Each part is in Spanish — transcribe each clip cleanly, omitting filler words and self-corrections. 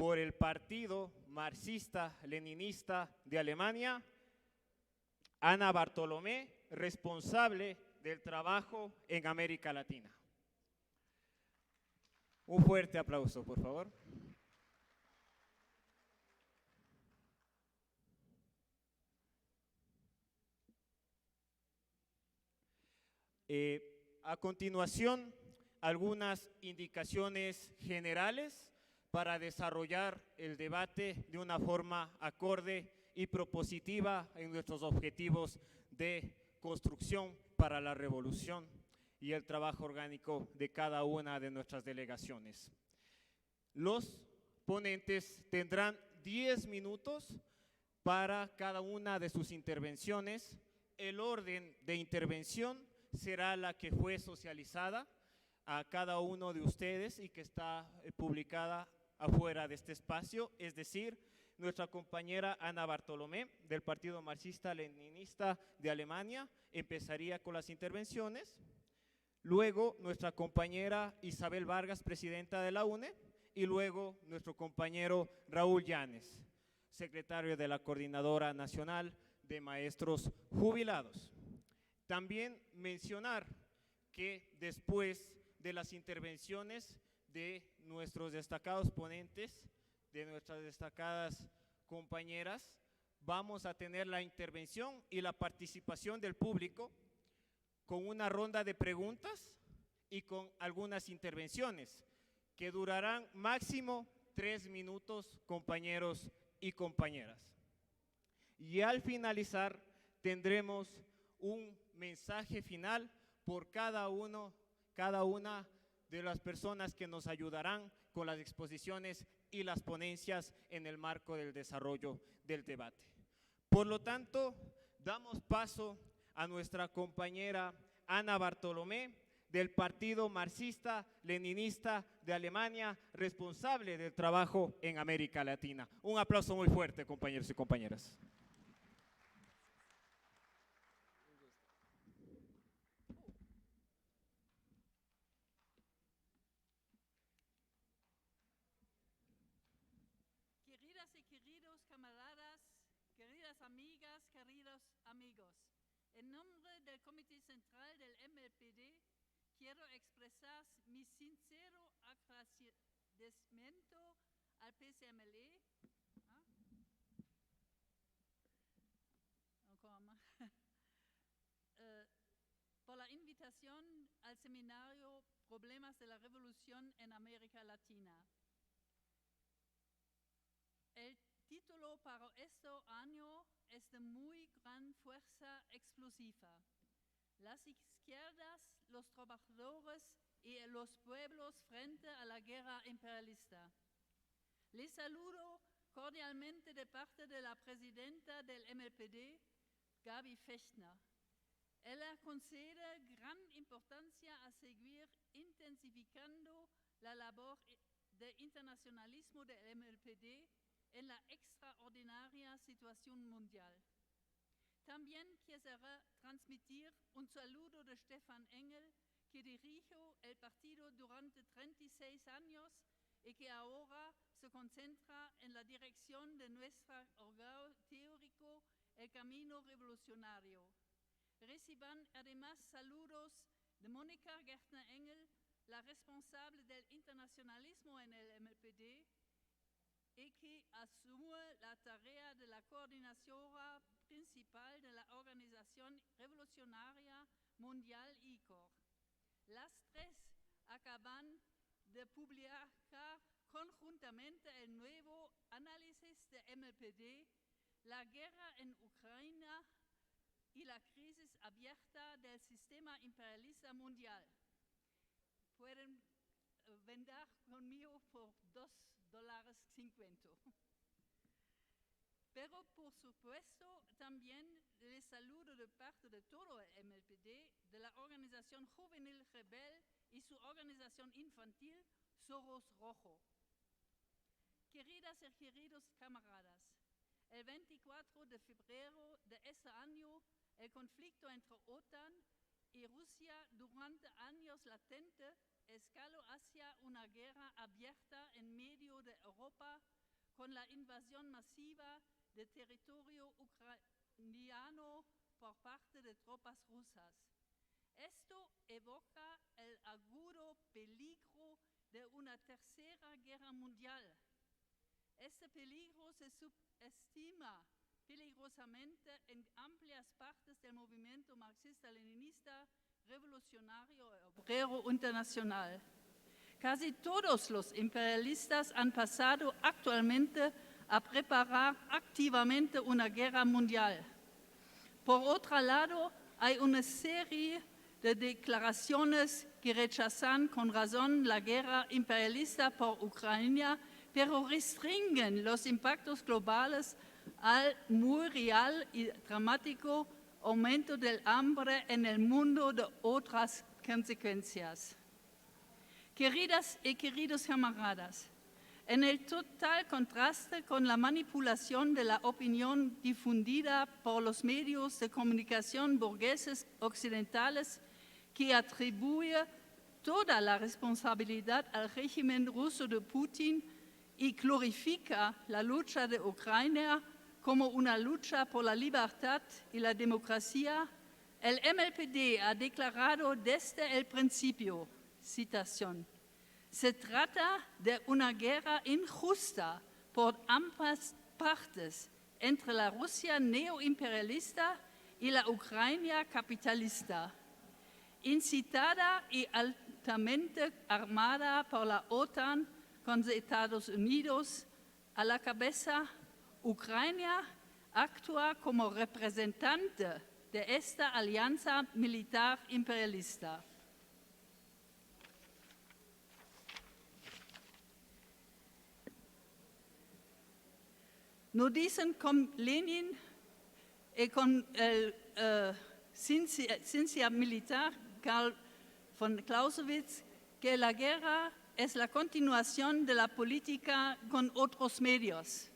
por el Partido Marxista-Leninista de Alemania, Ana Bartolomé, responsable del trabajo en América Latina. Un fuerte aplauso, por favor. A continuación, algunas indicaciones generales para desarrollar el debate de una forma acorde y propositiva en nuestros objetivos de construcción para la revolución y el trabajo orgánico de cada una de nuestras delegaciones. Los ponentes tendrán 10 minutos para cada una de sus intervenciones. El orden de intervención será la que fue socializada a cada uno de ustedes y que está publicada afuera de este espacio, es decir, nuestra compañera Ana Bartolomé del Partido Marxista-Leninista de Alemania empezaría con las intervenciones, luego nuestra compañera Isabel Vargas, presidenta de la UNE, y luego nuestro compañero Raúl Llanes, secretario de la Coordinadora Nacional de Maestros Jubilados. También mencionar que después de las intervenciones de nuestros destacados ponentes, de nuestras destacadas compañeras, vamos a tener la intervención y la participación del público con una ronda de preguntas y con algunas intervenciones que durarán máximo 3 minutos, compañeros y compañeras. Y al finalizar tendremos un mensaje final por cada una de las personas que nos ayudarán con las exposiciones y las ponencias en el marco del desarrollo del debate. Por lo tanto, damos paso a nuestra compañera Ana Bartolomé del Partido Marxista-Leninista de Alemania, responsable del trabajo en América Latina. Un aplauso muy fuerte, compañeros y compañeras. Queridas y queridos camaradas, queridas amigas, queridos amigos, en nombre del Comité Central del MLPD, quiero expresar mi sincero agradecimiento al PCMLE por la invitación al seminario Problemas de la Revolución en América Latina. El título para este año es de muy gran fuerza explosiva. Las izquierdas, los trabajadores y los pueblos frente a la guerra imperialista. Les saludo cordialmente de parte de la presidenta del MLPD, Gaby Fechtner. Ella concede gran importancia a seguir intensificando la labor de internacionalismo del MLPD en la extraordinaria situación mundial. También quisiera transmitir un saludo de Stefan Engel, que dirigió el partido durante 36 años y que ahora se concentra en la dirección de nuestro órgano teórico, el Camino Revolucionario. Reciban además saludos de Mónica Gärtner-Engel, la responsable del internacionalismo en el MLPD, y que asume la tarea de la coordinadora principal de la Organización Revolucionaria Mundial ICOR. Las tres acaban de publicar conjuntamente el nuevo análisis de MLPD, la guerra en Ucrania y la crisis abierta del sistema imperialista mundial. Pueden vender conmigo por $2.50. Pero por supuesto también les saludo de parte de todo el MLPD, de la organización juvenil Rebel y su organización infantil Soros Rojo. Queridas y queridos camaradas, el 24 de febrero de este año el conflicto entre OTAN y Rusia durante años latente escaló hacia una guerra abierta en medio de Europa con la invasión masiva de territorio ucraniano por parte de tropas rusas. Esto evoca el agudo peligro de una tercera guerra mundial. Este peligro se subestima peligrosamente en amplias partes del movimiento marxista-leninista revolucionario obrero internacional. Casi todos los imperialistas han pasado actualmente a preparar activamente una guerra mundial. Por otro lado, hay una serie de declaraciones que rechazan con razón la guerra imperialista por Ucrania, pero restringen los impactos globales al muy real y dramático aumento del hambre en el mundo de otras consecuencias. Queridas y queridos camaradas, en el total contraste con la manipulación de la opinión difundida por los medios de comunicación burgueses occidentales que atribuye toda la responsabilidad al régimen ruso de Putin y glorifica la lucha de Ucrania como una lucha por la libertad y la democracia, el MLPD ha declarado desde el principio, citación, se trata de una guerra injusta por ambas partes entre la Rusia neoimperialista y la Ucrania capitalista, incitada y altamente armada por la OTAN con Estados Unidos a la cabeza. Ucrania actúa como representante de esta alianza militar imperialista. No dicen con Lenin y con el ciencia militar Karl von Clausewitz que la guerra es la continuación de la política con otros medios.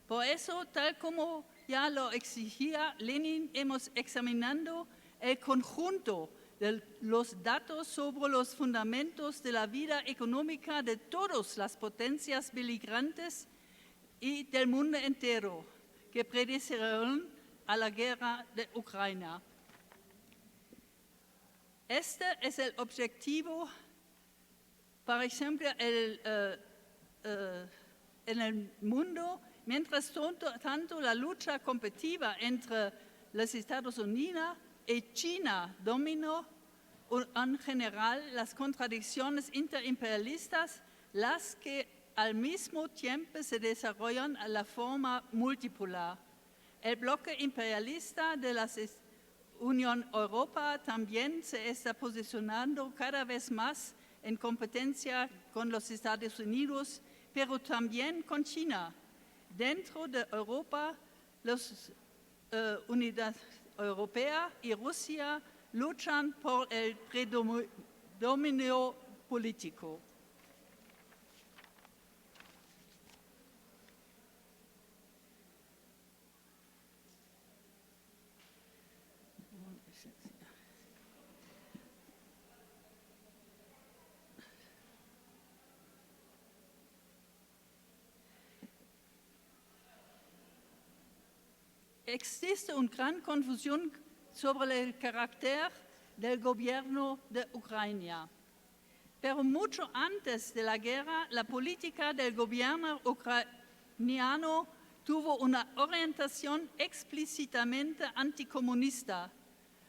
Por eso, tal como ya lo exigía Lenin, hemos examinado el conjunto de los datos sobre los fundamentos de la vida económica de todas las potencias beligerantes y del mundo entero que predecieron a la guerra de Ucrania. Este es el objetivo, por ejemplo, en el mundo. Mientras tanto, la lucha competitiva entre los Estados Unidos y China dominó en general las contradicciones interimperialistas, las que al mismo tiempo se desarrollan a la forma multipolar. El bloque imperialista de la Unión Europea también se está posicionando cada vez más en competencia con los Estados Unidos, pero también con China. Dentro de Europa, las Unidad Europea y Rusia luchan por el predominio político. Existe una gran confusión sobre el carácter del gobierno de Ucrania. Pero mucho antes de la guerra, la política del gobierno ucraniano tuvo una orientación explícitamente anticomunista.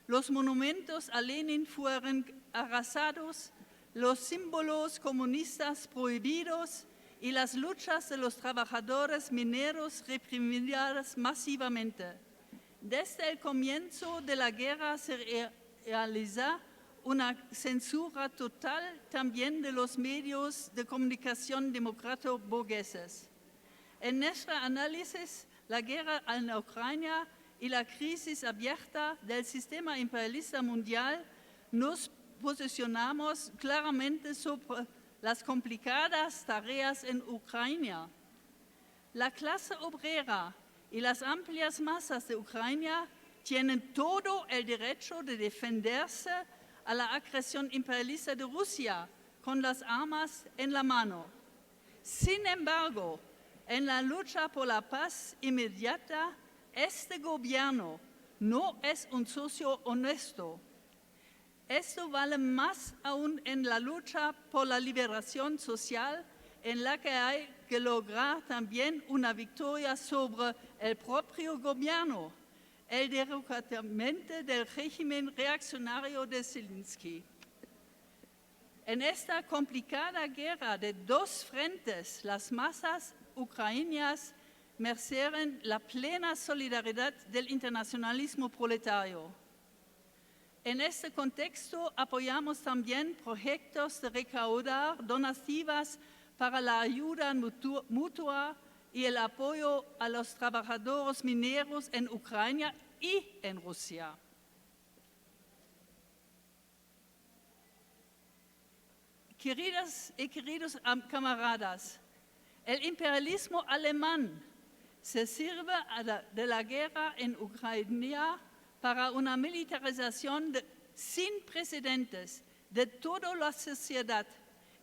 Los monumentos a Lenin fueron arrasados, los símbolos comunistas prohibidos y las luchas de los trabajadores mineros reprimidas masivamente. Desde el comienzo de la guerra se realiza una censura total también de los medios de comunicación democrático-burgueses. En nuestro análisis, la guerra en Ucrania y la crisis abierta del sistema imperialista mundial nos posicionamos claramente sobre las complicadas tareas en Ucrania. La clase obrera y las amplias masas de Ucrania tienen todo el derecho de defenderse a la agresión imperialista de Rusia con las armas en la mano. Sin embargo, en la lucha por la paz inmediata, este gobierno no es un socio honesto. Esto vale más aún en la lucha por la liberación social, en la que hay que lograr también una victoria sobre el propio gobierno, el derrocamiento del régimen reaccionario de Zelensky. En esta complicada guerra de dos frentes, las masas ucranianas merecen la plena solidaridad del internacionalismo proletario. En este contexto apoyamos también proyectos de recaudar donativas para la ayuda mutua y el apoyo a los trabajadores mineros en Ucrania y en Rusia. Queridas y queridos camaradas, el imperialismo alemán se sirve de la guerra en Ucrania para una militarización sin precedentes de toda la sociedad,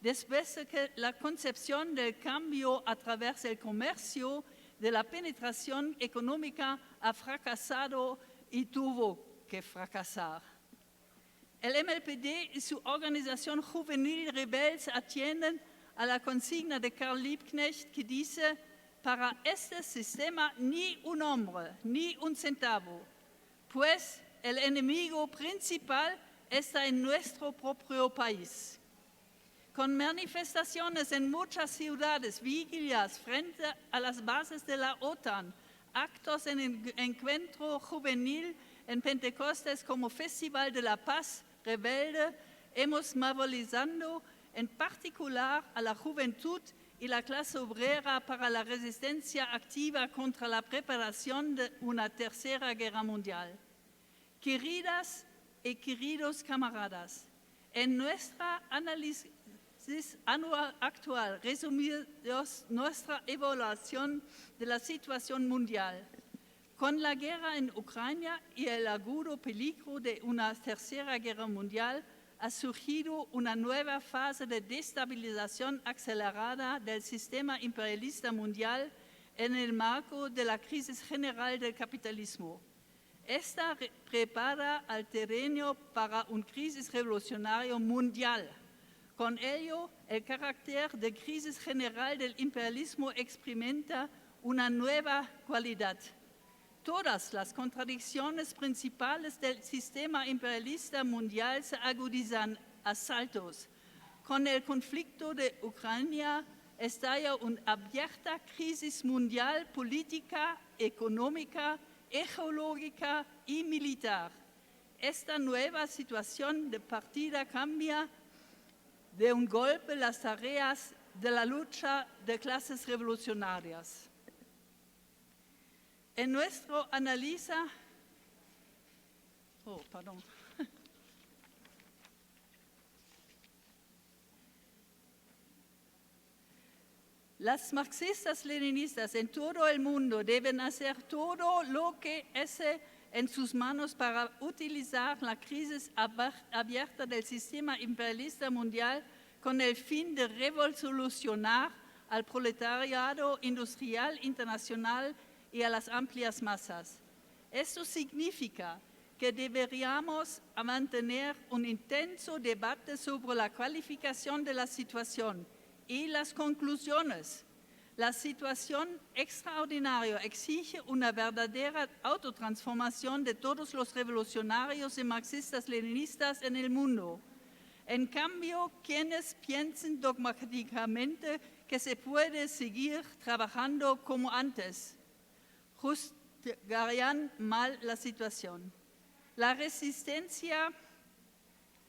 después de que la concepción del cambio a través del comercio, de la penetración económica ha fracasado y tuvo que fracasar. El MLPD y su organización juvenil rebelde atienden a la consigna de Karl Liebknecht que dice: para este sistema ni un hombre, ni un centavo, pues el enemigo principal está en nuestro propio país. Con manifestaciones en muchas ciudades, vigilias frente a las bases de la OTAN, actos en el encuentro juvenil en Pentecostés como Festival de la Paz Rebelde, hemos movilizado en particular a la juventud y la clase obrera para la resistencia activa contra la preparación de una tercera guerra mundial. Queridas y queridos camaradas, en nuestra análisis anual actual resumimos nuestra evaluación de la situación mundial. Con la guerra en Ucrania y el agudo peligro de una tercera guerra mundial, ha surgido una nueva fase de destabilización acelerada del sistema imperialista mundial en el marco de la crisis general del capitalismo. Esta prepara el terreno para una crisis revolucionaria mundial. Con ello, el carácter de crisis general del imperialismo experimenta una nueva cualidad. Todas las contradicciones principales del sistema imperialista mundial se agudizan a saltos. Con el conflicto de Ucrania estalla una abierta crisis mundial política, económica, ecológica y militar. Esta nueva situación de partida cambia de un golpe las tareas de la lucha de clases revolucionarias. En nuestro análisis, las marxistas-leninistas en todo el mundo deben hacer todo lo que esté en sus manos para utilizar la crisis abierta del sistema imperialista mundial con el fin de revolucionar al proletariado industrial internacional y a las amplias masas. Esto significa que deberíamos mantener un intenso debate sobre la cualificación de la situación y las conclusiones. La situación extraordinaria exige una verdadera autotransformación de todos los revolucionarios y marxistas-leninistas en el mundo. En cambio, quienes piensen dogmáticamente que se puede seguir trabajando como antes, juzgarían mal la situación. La resistencia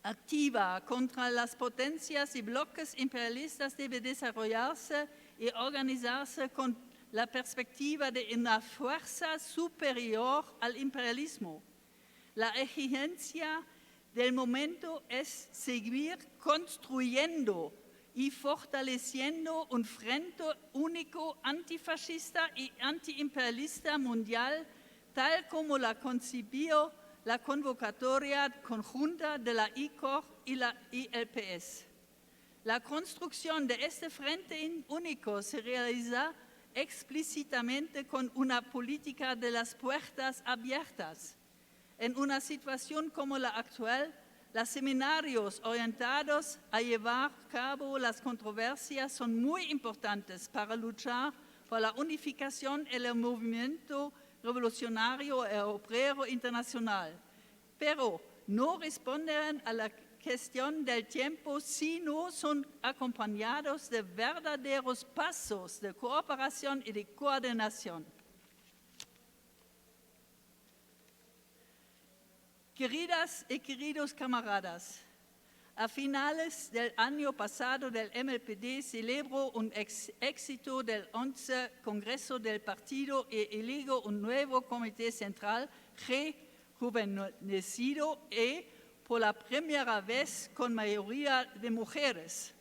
activa contra las potencias y bloques imperialistas debe desarrollarse y organizarse con la perspectiva de una fuerza superior al imperialismo. La exigencia del momento es seguir construyendo y fortaleciendo un frente único antifascista y antiimperialista mundial tal como la concibió la convocatoria conjunta de la ICOR y la ILPS. La construcción de este frente único se realiza explícitamente con una política de las puertas abiertas. En una situación como la actual, los seminarios orientados a llevar a cabo las controversias son muy importantes para luchar por la unificación y el movimiento revolucionario y obrero internacional, pero no responden a la cuestión del tiempo si no son acompañados de verdaderos pasos de cooperación y de coordinación. Queridas y queridos camaradas, a finales del año pasado del MLPD celebró un éxito del 11 Congreso del Partido y eligio un nuevo Comité Central rejuvenecido y por la primera vez con mayoría de mujeres.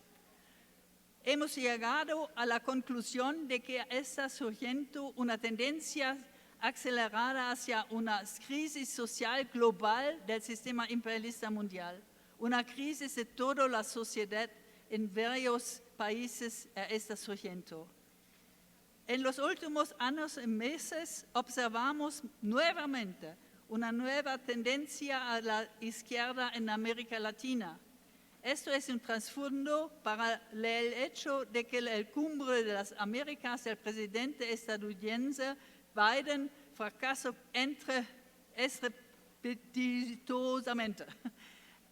Hemos llegado a la conclusión de que está surgiendo una tendencia acelerada hacia una crisis social global del sistema imperialista mundial, una crisis de toda la sociedad en varios países está surgiendo. En los últimos años y meses observamos nuevamente una nueva tendencia a la izquierda en América Latina. Esto es un trasfondo para el hecho de que el cumbre de las Américas del presidente estadounidense Biden fracasó estrepitosamente.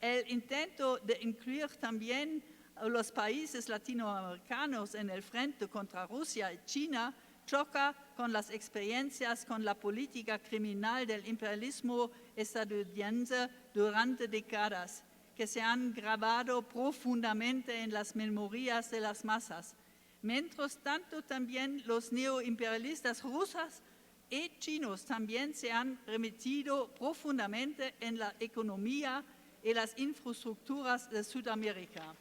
El intento de incluir también a los países latinoamericanos en el frente contra Rusia y China choca con las experiencias con la política criminal del imperialismo estadounidense durante décadas, que se han grabado profundamente en las memorias de las masas. Mientras tanto, también los neoimperialistas rusos y chinos también se han remetido profundamente en la economía y las infraestructuras de Sudamérica.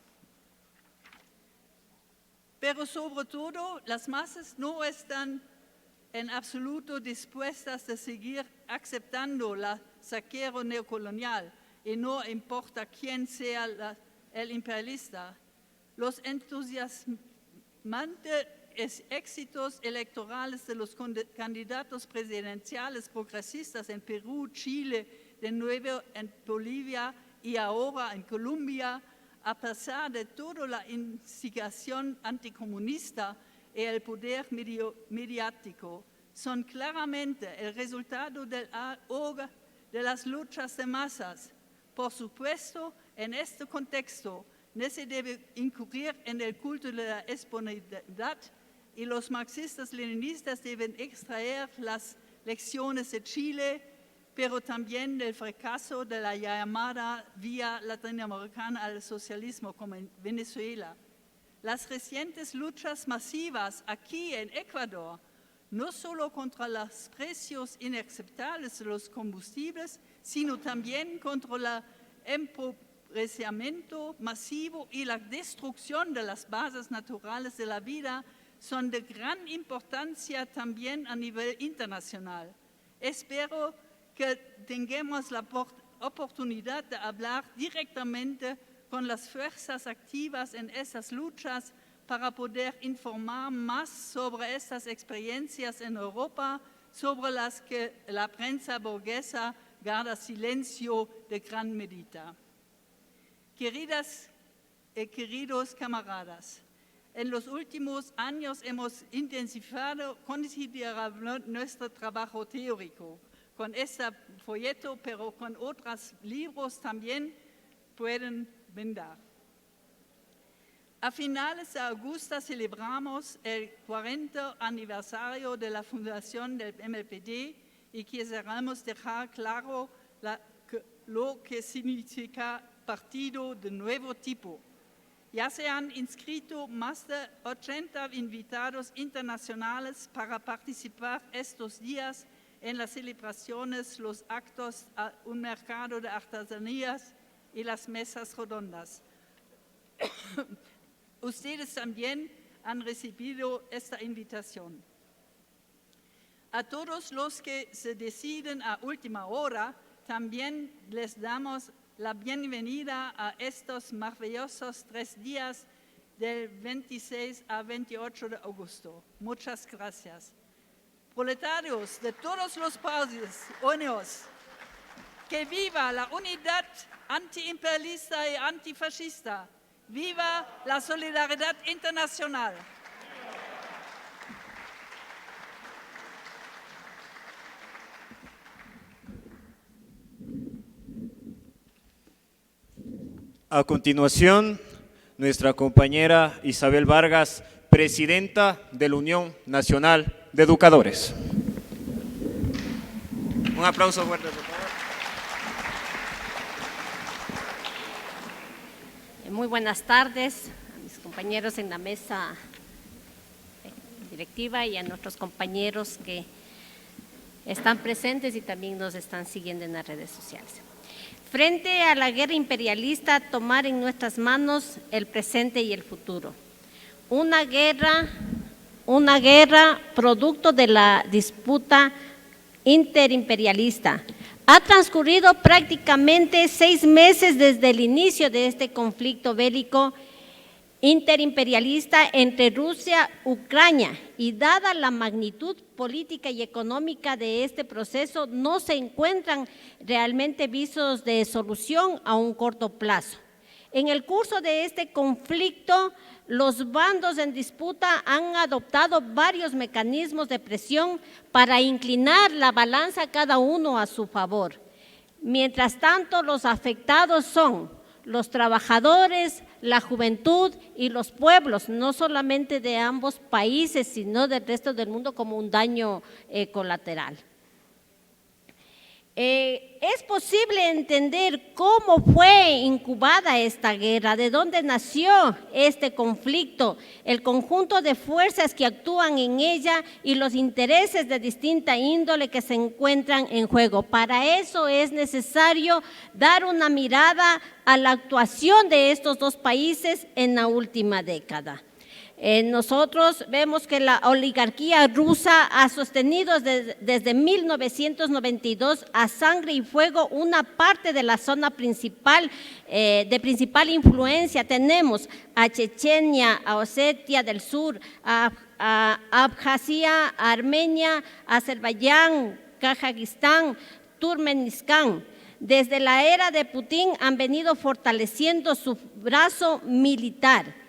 Pero sobre todo, las masas no están en absoluto dispuestas a seguir aceptando el saqueo neocolonial y no importa quién sea el imperialista. Los entusiasmantes éxitos electorales de los candidatos presidenciales progresistas en Perú, Chile, de nuevo en Bolivia y ahora en Colombia, a pesar de toda la instigación anticomunista y el poder mediático, son claramente el resultado del ahogo de las luchas de masas. Por supuesto, en este contexto, no se debe incurrir en el culto de la espontaneidad y los marxistas-leninistas deben extraer las lecciones de Chile, pero también del fracaso de la llamada vía latinoamericana al socialismo como en Venezuela. Las recientes luchas masivas aquí en Ecuador, no solo contra los precios inaceptables de los combustibles, sino también contra el empobrecimiento masivo y la destrucción de las bases naturales de la vida, son de gran importancia también a nivel internacional. Espero que tengamos la oportunidad de hablar directamente con las fuerzas activas en esas luchas para poder informar más sobre estas experiencias en Europa, sobre las que la prensa burguesa guarda silencio de gran medida. Queridas y queridos camaradas, en los últimos años hemos intensificado considerablemente nuestro trabajo teórico. Con este folleto, pero con otros libros también pueden vender. A finales de agosto celebramos el 40 aniversario de la fundación del MLPD y quisiéramos dejar claro lo que significa partido de nuevo tipo. Ya se han inscrito más de 80 invitados internacionales para participar estos días en las celebraciones, los actos, un mercado de artesanías y las mesas redondas. Ustedes también han recibido esta invitación. A todos los que se deciden a última hora, también les damos la bienvenida a estos maravillosos 3 días del 26 a 28 de agosto. Muchas gracias. Proletarios de todos los países, unidos, que viva la unidad antiimperialista y antifascista. Viva la solidaridad internacional. A continuación, nuestra compañera Isabel Vargas, presidenta de la Unión Nacional de Educadores. Un aplauso fuerte, por favor. Muy buenas tardes a mis compañeros en la mesa directiva y a nuestros compañeros que están presentes y también nos están siguiendo en las redes sociales. Frente a la guerra imperialista, tomar en nuestras manos el presente y el futuro. Una guerra producto de la disputa interimperialista. Ha transcurrido prácticamente 6 meses desde el inicio de este conflicto bélico interimperialista entre Rusia y Ucrania, y dada la magnitud política y económica de este proceso, no se encuentran realmente visos de solución a un corto plazo. En el curso de este conflicto, los bandos en disputa han adoptado varios mecanismos de presión para inclinar la balanza cada uno a su favor. Mientras tanto, los afectados son los trabajadores, la juventud y los pueblos, no solamente de ambos países, sino del resto del mundo como un daño colateral. Es posible entender cómo fue incubada esta guerra, de dónde nació este conflicto, el conjunto de fuerzas que actúan en ella y los intereses de distinta índole que se encuentran en juego. Para eso es necesario dar una mirada a la actuación de estos dos países en la última década. Nosotros vemos que la oligarquía rusa ha sostenido desde 1992 a sangre y fuego una parte de la zona principal, de principal influencia. Tenemos a Chechenia, a Osetia del Sur, a Abjasia, a Armenia, a Azerbaiyán, Kazajistán, Turkmenistán. Desde la era de Putin han venido fortaleciendo su brazo militar.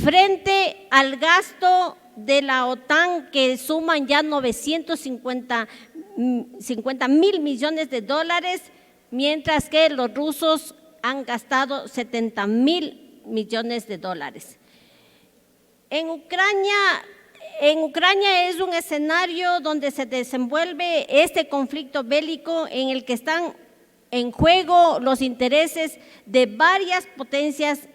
Frente al gasto de la OTAN, que suman ya 950 mil millones de dólares, mientras que los rusos han gastado 70 mil millones de dólares. En Ucrania es un escenario donde se desenvuelve este conflicto bélico en el que están en juego los intereses de varias potencias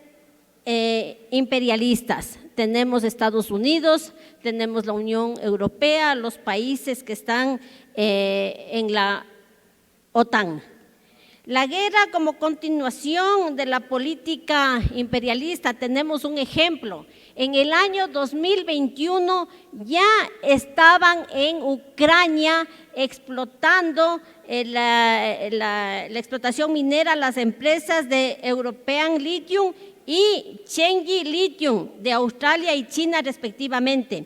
imperialistas. Tenemos Estados Unidos, tenemos la Unión Europea, los países que están en la OTAN. La guerra como continuación de la política imperialista, tenemos un ejemplo. En el año 2021 ya estaban en Ucrania explotando la explotación minera las empresas de European Lithium y Chengxi Lithium de Australia y China respectivamente.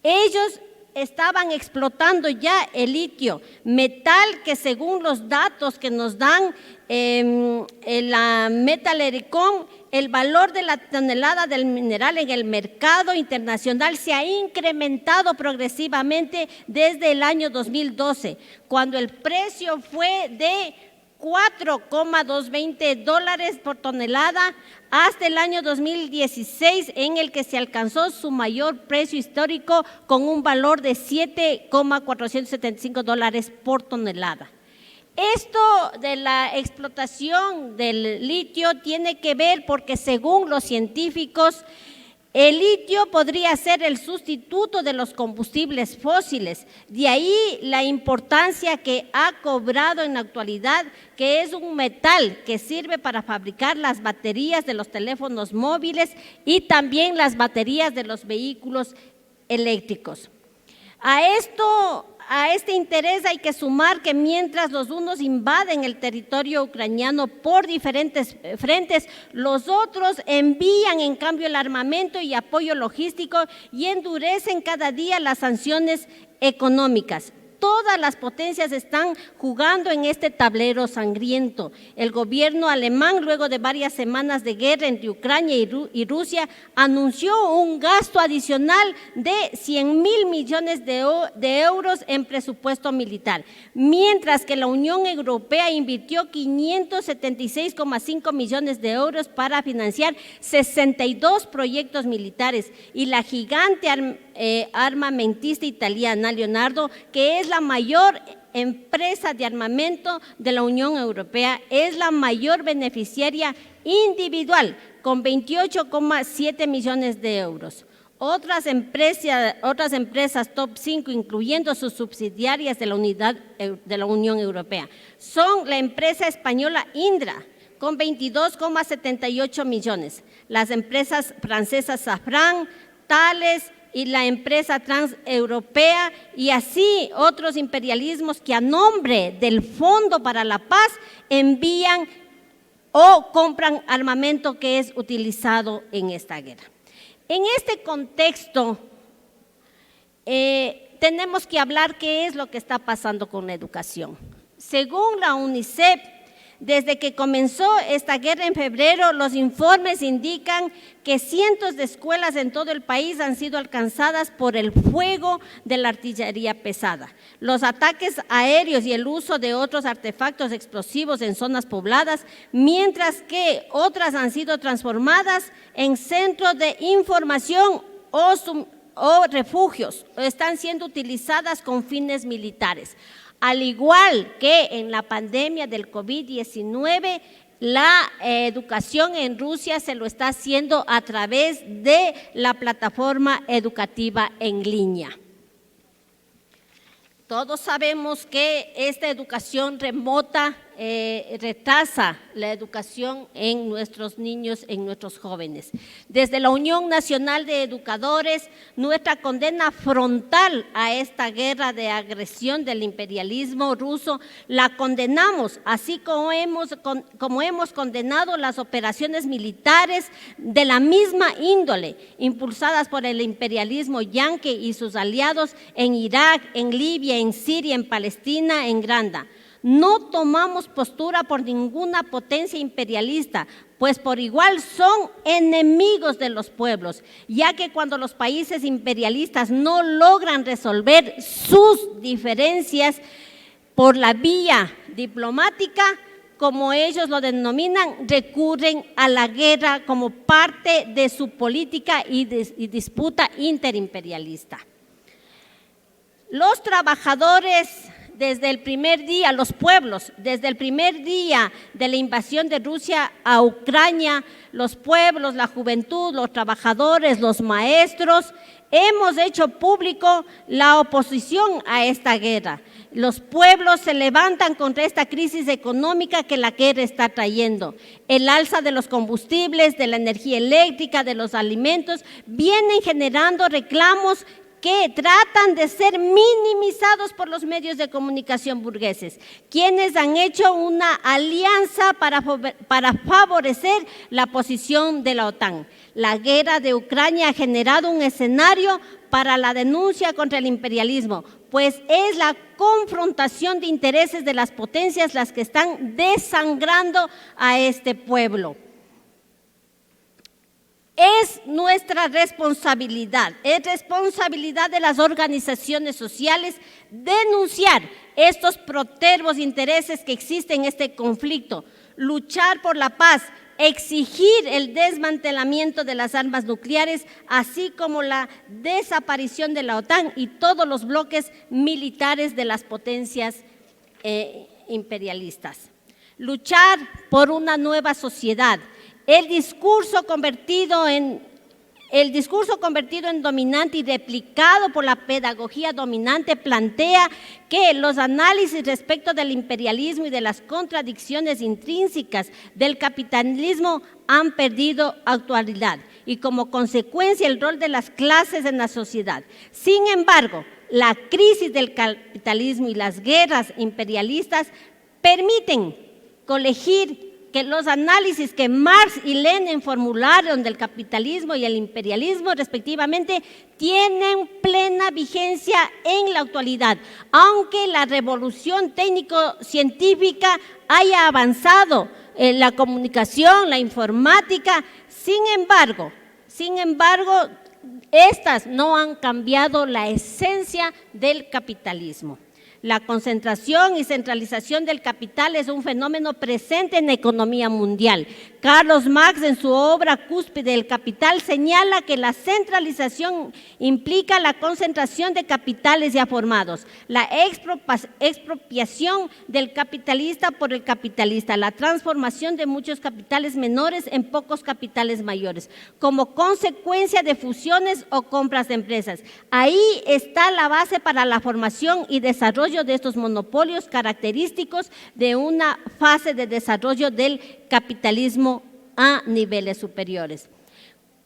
Ellos estaban explotando ya el litio, metal que según los datos que nos dan la Metal Ericon, el valor de la tonelada del mineral en el mercado internacional se ha incrementado progresivamente desde el año 2012, cuando el precio fue de $4,220 por tonelada, hasta el año 2016, en el que se alcanzó su mayor precio histórico con un valor de $7,475 por tonelada. Esto de la explotación del litio tiene que ver porque, según los científicos, el litio podría ser el sustituto de los combustibles fósiles. De ahí la importancia que ha cobrado en la actualidad, que es un metal que sirve para fabricar las baterías de los teléfonos móviles y también las baterías de los vehículos eléctricos. A esto A este interés hay que sumar que mientras los unos invaden el territorio ucraniano por diferentes frentes, los otros envían en cambio el armamento y apoyo logístico y endurecen cada día las sanciones económicas. Todas las potencias están jugando en este tablero sangriento. El gobierno alemán, luego de varias semanas de guerra entre Ucrania y Rusia, anunció un gasto adicional de 100.000 millones de euros en presupuesto militar, mientras que la Unión Europea invirtió 576,5 millones de euros para financiar 62 proyectos militares, y la gigante armamentista italiana Leonardo, que es la mayor empresa de armamento de la Unión Europea, es la mayor beneficiaria individual con 28,7 millones de euros. Otras empresas top 5, incluyendo sus subsidiarias de la Unión Europea, son la empresa española Indra, con 22,78 millones, las empresas francesas Safran, Thales y la empresa transeuropea, y así otros imperialismos que a nombre del Fondo para la Paz envían o compran armamento que es utilizado en esta guerra. En este contexto, tenemos que hablar qué es lo que está pasando con la educación. Según la UNICEF, desde que comenzó esta guerra en febrero, los informes indican que cientos de escuelas en todo el país han sido alcanzadas por el fuego de la artillería pesada, los ataques aéreos y el uso de otros artefactos explosivos en zonas pobladas, mientras que otras han sido transformadas en centros de información o refugios, o están siendo utilizadas con fines militares. Al igual que en la pandemia del COVID-19, la educación en Rusia se lo está haciendo a través de la plataforma educativa en línea. Todos sabemos que esta educación remota retrasa la educación en nuestros niños, en nuestros jóvenes. Desde la Unión Nacional de Educadores, nuestra condena frontal a esta guerra de agresión del imperialismo ruso la condenamos, así como hemos condenado las operaciones militares de la misma índole, impulsadas por el imperialismo yanqui y sus aliados en Irak, en Libia, en Siria, en Palestina, en Granda. No tomamos postura por ninguna potencia imperialista, pues por igual son enemigos de los pueblos, ya que cuando los países imperialistas no logran resolver sus diferencias por la vía diplomática, como ellos lo denominan, recurren a la guerra como parte de su política y disputa interimperialista. Los trabajadores desde el primer día, los pueblos, desde el primer día de la invasión de Rusia a Ucrania, los pueblos, la juventud, los trabajadores, los maestros, hemos hecho público la oposición a esta guerra. Los pueblos se levantan contra esta crisis económica que la guerra está trayendo. El alza de los combustibles, de la energía eléctrica, de los alimentos, vienen generando reclamos que tratan de ser minimizados por los medios de comunicación burgueses, quienes han hecho una alianza para favorecer la posición de la OTAN. La guerra de Ucrania ha generado un escenario para la denuncia contra el imperialismo, pues es la confrontación de intereses de las potencias las que están desangrando a este pueblo. Es nuestra responsabilidad, es responsabilidad de las organizaciones sociales denunciar estos protervos intereses que existen en este conflicto, luchar por la paz, exigir el desmantelamiento de las armas nucleares, así como la desaparición de la OTAN y todos los bloques militares de las potencias imperialistas. Luchar por una nueva sociedad. El discurso convertido en dominante y replicado por la pedagogía dominante plantea que los análisis respecto del imperialismo y de las contradicciones intrínsecas del capitalismo han perdido actualidad y como consecuencia el rol de las clases en la sociedad. Sin embargo, la crisis del capitalismo y las guerras imperialistas permiten colegir que los análisis que Marx y Lenin formularon del capitalismo y el imperialismo respectivamente tienen plena vigencia en la actualidad, aunque la revolución técnico-científica haya avanzado en la comunicación, la informática. Sin embargo, estas no han cambiado la esencia del capitalismo. La concentración y centralización del capital es un fenómeno presente en la economía mundial. Carlos Marx, en su obra Cúspide del Capital, señala que la centralización implica la concentración de capitales ya formados, la expropiación del capitalista por el capitalista, la transformación de muchos capitales menores en pocos capitales mayores, como consecuencia de fusiones o compras de empresas. Ahí está la base para la formación y desarrollo de estos monopolios característicos de una fase de desarrollo del capitalismo a niveles superiores.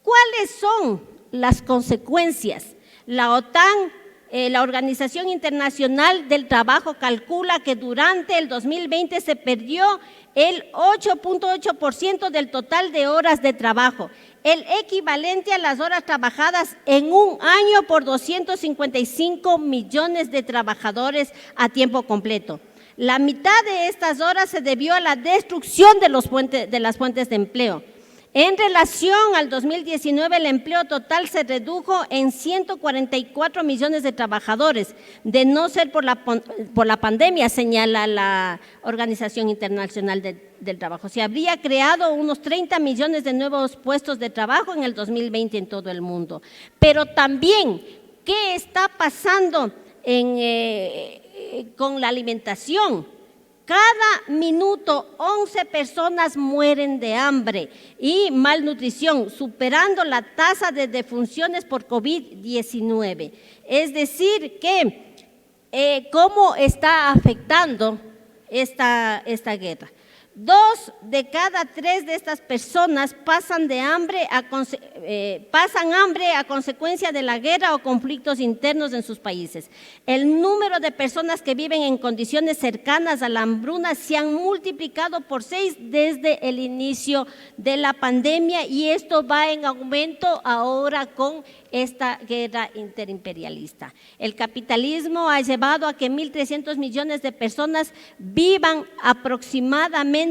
¿Cuáles son las consecuencias? La OTAN, la Organización Internacional del Trabajo, calcula que durante el 2020 se perdió el 8.8% del total de horas de trabajo, el equivalente a las horas trabajadas en un año por 255 millones de trabajadores a tiempo completo. La mitad de estas horas se debió a la destrucción de las fuentes de empleo. En relación al 2019, el empleo total se redujo en 144 millones de trabajadores, de no ser por la pandemia, señala la Organización Internacional del Trabajo. Se habría creado unos 30 millones de nuevos puestos de trabajo en el 2020 en todo el mundo. Pero también, ¿qué está pasando con la alimentación? Cada minuto 11 personas mueren de hambre y malnutrición, superando la tasa de defunciones por COVID-19. Es decir, que ¿cómo está afectando esta guerra? 2 de cada 3 de estas personas pasan hambre a consecuencia de la guerra o conflictos internos en sus países. El número de personas que viven en condiciones cercanas a la hambruna se han multiplicado por 6 desde el inicio de la pandemia, y esto va en aumento ahora con esta guerra interimperialista. El capitalismo ha llevado a que 1.300 millones de personas vivan aproximadamente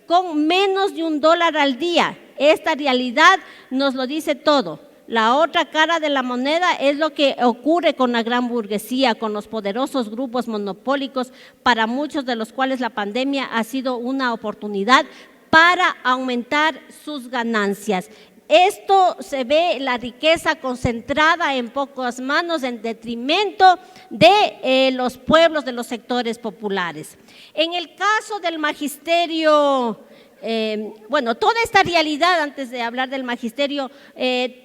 con menos de $1 al día. Esta realidad nos lo dice todo. La otra cara de la moneda es lo que ocurre con la gran burguesía, con los poderosos grupos monopólicos, para muchos de los cuales la pandemia ha sido una oportunidad para aumentar sus ganancias. Esto se ve, la riqueza concentrada en pocas manos en detrimento de los pueblos, de los sectores populares. En el caso del magisterio, toda esta realidad, antes de hablar del magisterio,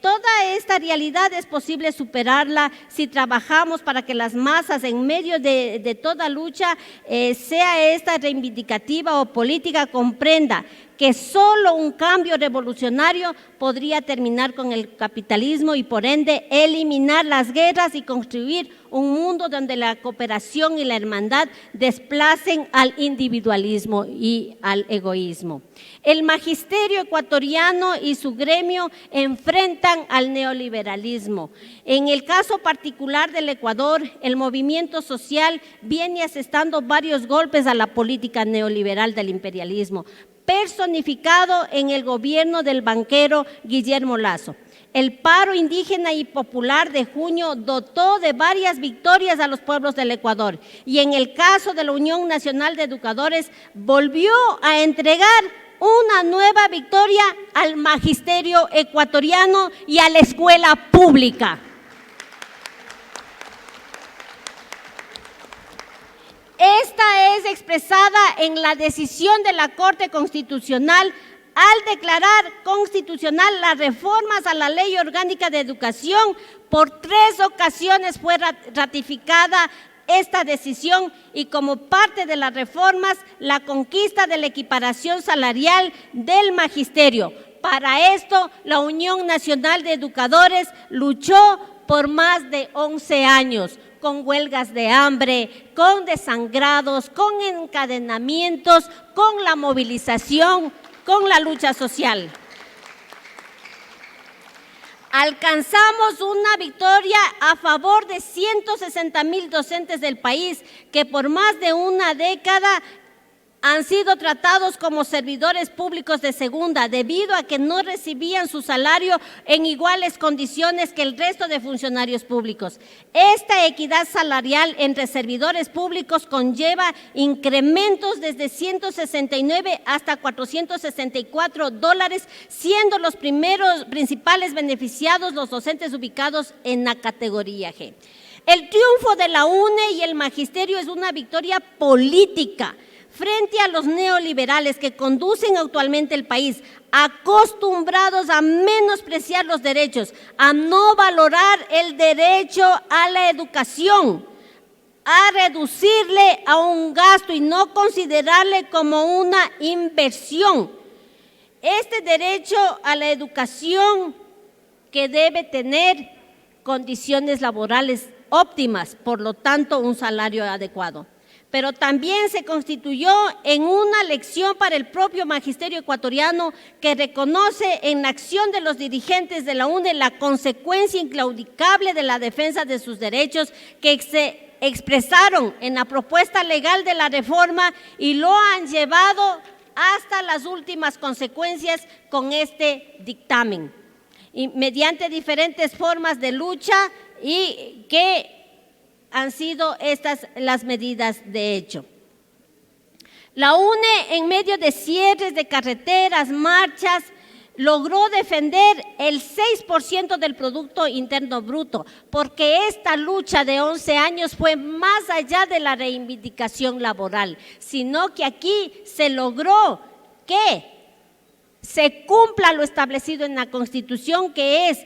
toda esta realidad es posible superarla si trabajamos para que las masas, en medio de toda lucha, sea esta reivindicativa o política, comprenda que solo un cambio revolucionario podría terminar con el capitalismo y por ende eliminar las guerras y construir un mundo donde la cooperación y la hermandad desplacen al individualismo y al egoísmo. El magisterio ecuatoriano y su gremio enfrentan al neoliberalismo. En el caso particular del Ecuador, el movimiento social viene asestando varios golpes a la política neoliberal del imperialismo, personificado en el gobierno del banquero Guillermo Lasso. El paro indígena y popular de junio dotó de varias victorias a los pueblos del Ecuador, y en el caso de la Unión Nacional de Educadores volvió a entregar una nueva victoria al magisterio ecuatoriano y a la escuela pública. Esta es expresada en la decisión de la Corte Constitucional al declarar constitucional las reformas a la Ley Orgánica de Educación. Por 3 ocasiones fue ratificada esta decisión, y como parte de las reformas, la conquista de la equiparación salarial del magisterio. Para esto, la Unión Nacional de Educadores luchó por más de 11 años. con huelgas de hambre, con desangrados, con encadenamientos, con la movilización, con la lucha social. Alcanzamos una victoria a favor de 160,000 docentes del país que por más de una década han sido tratados como servidores públicos de segunda debido a que no recibían su salario en iguales condiciones que el resto de funcionarios públicos. Esta equidad salarial entre servidores públicos conlleva incrementos desde 169 hasta $464, siendo los principales beneficiados los docentes ubicados en la categoría G. El triunfo de la UNE y el magisterio es una victoria política frente a los neoliberales que conducen actualmente el país, acostumbrados a menospreciar los derechos, a no valorar el derecho a la educación, a reducirle a un gasto y no considerarle como una inversión. Este derecho a la educación que debe tener condiciones laborales óptimas, por lo tanto un salario adecuado. Pero también se constituyó en una lección para el propio magisterio ecuatoriano que reconoce en la acción de los dirigentes de la UNE la consecuencia inclaudicable de la defensa de sus derechos que se expresaron en la propuesta legal de la reforma y lo han llevado hasta las últimas consecuencias con este dictamen, y mediante diferentes formas de lucha y que han sido estas las medidas de hecho. La UNE, en medio de cierres de carreteras, marchas, logró defender el 6% del Producto Interno Bruto, porque esta lucha de 11 años fue más allá de la reivindicación laboral, sino que aquí se logró que se cumpla lo establecido en la Constitución, que es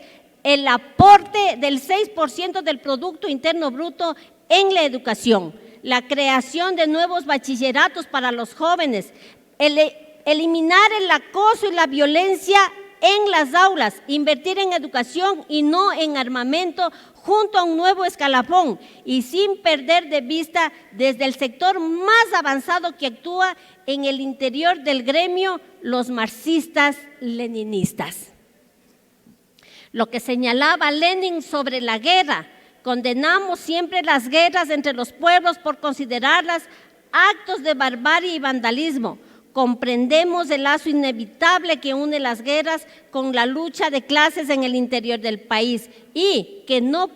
el aporte del 6% del Producto Interno Bruto en la educación, la creación de nuevos bachilleratos para los jóvenes, eliminar el acoso y la violencia en las aulas, invertir en educación y no en armamento junto a un nuevo escalafón y sin perder de vista desde el sector más avanzado que actúa en el interior del gremio, los marxistas-leninistas. Lo que señalaba Lenin sobre la guerra, condenamos siempre las guerras entre los pueblos por considerarlas actos de barbarie y vandalismo. Comprendemos el lazo inevitable que une las guerras con la lucha de clases en el interior del país y que no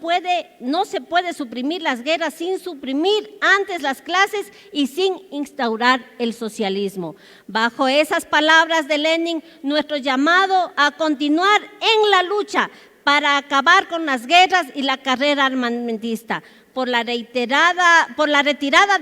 se puede suprimir las guerras sin suprimir antes las clases y sin instaurar el socialismo. Bajo esas palabras de Lenin, nuestro llamado a continuar en la lucha para acabar con las guerras y la carrera armamentista, por la retirada